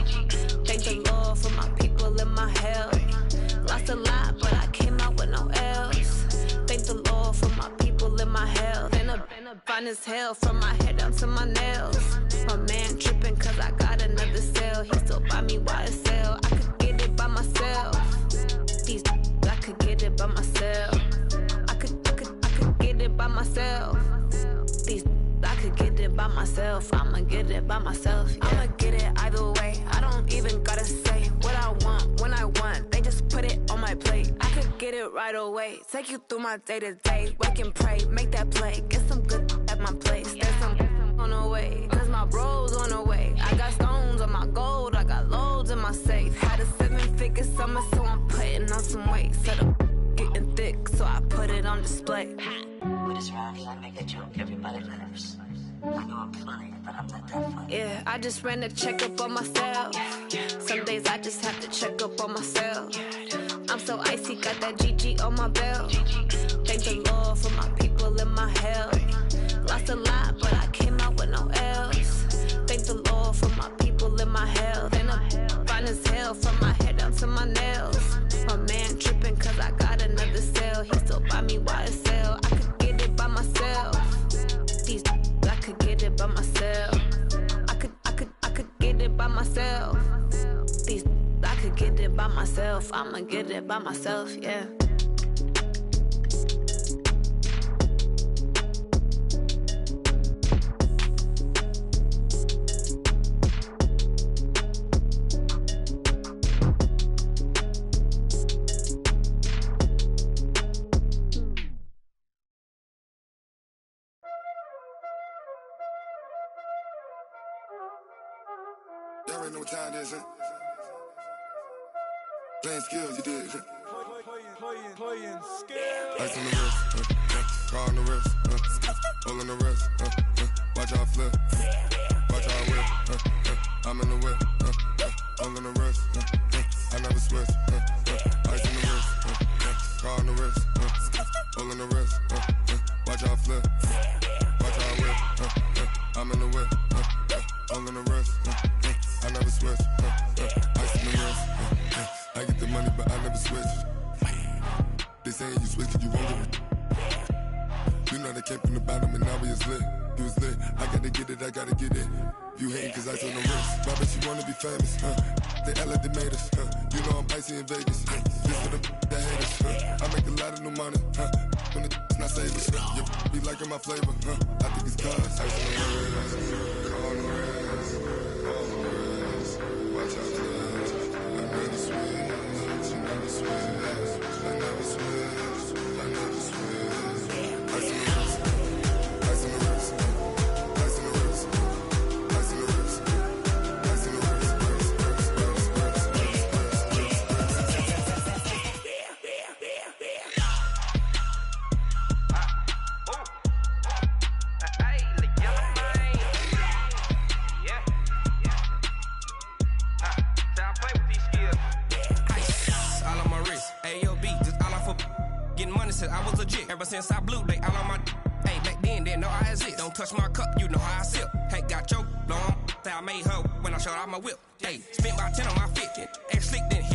Thank the Lord for my people in my health. Lost a lot, but I came out with no L's. Thank the Lord for my people in my health. And I'm fine as hell from my head down to my nails. My man tripping cause I got another cell. He still buy me YSL. I could get it by myself. These I could get it by myself. I could get it by myself. These I could get it by myself. I'ma get it by myself. Yeah. I'ma get it either way. I don't even gotta say what I want when I want. They just put it on my plate. I could get it right away. Take you through my day to day. Wake and pray, make that play. Get some good at my place. There's some on the way. Cause my bro's on the way. I got stones on my gold. I got loads in my safe. Had a 7-figure summer, so I'm putting on some weight. Set up getting thick, so I put it on display. With this round here, I make a joke. Everybody laughs. I know I'm funny, but I'm not that funny. Yeah, I just ran a checkup on myself. Some days I just have to check up on myself. I'm so icy, got that GG on my belt. Thank the Lord for my people in my health. Lost a lot, but I came out with no L's. Thank the Lord for my people in my health. And I'm fine as hell from my head down to my nails. My man tripping cause I got another cell. He still buy me YSL. I could get it by myself. These I could get it by myself. I could get it by myself. These I could get it by myself. I'ma get it by myself, yeah. Y'all ain't no time this, huh? Playing skills, you did, huh? Playing skills. Ice on the wrist, car on the wrist, hole in the wrist, watch out flip, watch out whip, I'm in the whip, hole in the wrist, I never switch, ice on the wrist, car on the wrist, hole in the wrist, watch out flip, watch out whip, I'm in the whip, hole in the wrist, I never switch, ice in the wrist, I get the money but I never switch. They saying you switch 'cause you won't get it. You know they came from the bottom and now we is lit. You was lit, I gotta get it, I gotta get it. You hating 'cause ice on the wrist. Why bet you wanna be famous, They act like they made us, You know I'm icy in Vegas, This for the that hate us, I make a lot of new money, When the not savers, You be liking my flavor, I think it's cause ice on the wrist, car on the wrist, all on the wrist. Watch out for this, I never switch, you never switch. I never switch, I never switch. Ice in the wrist, ice in the wrist, ice in the wrist, ice in the wrist, ice in the wrist, I was legit ever since I blew they all on my. Hey, back then, didn't know I exist. Don't touch my cup, you know how I sip. Hey, got choked, long after I made her when I showed out my whip. Hey, spent about 10 on my 50. Act slick then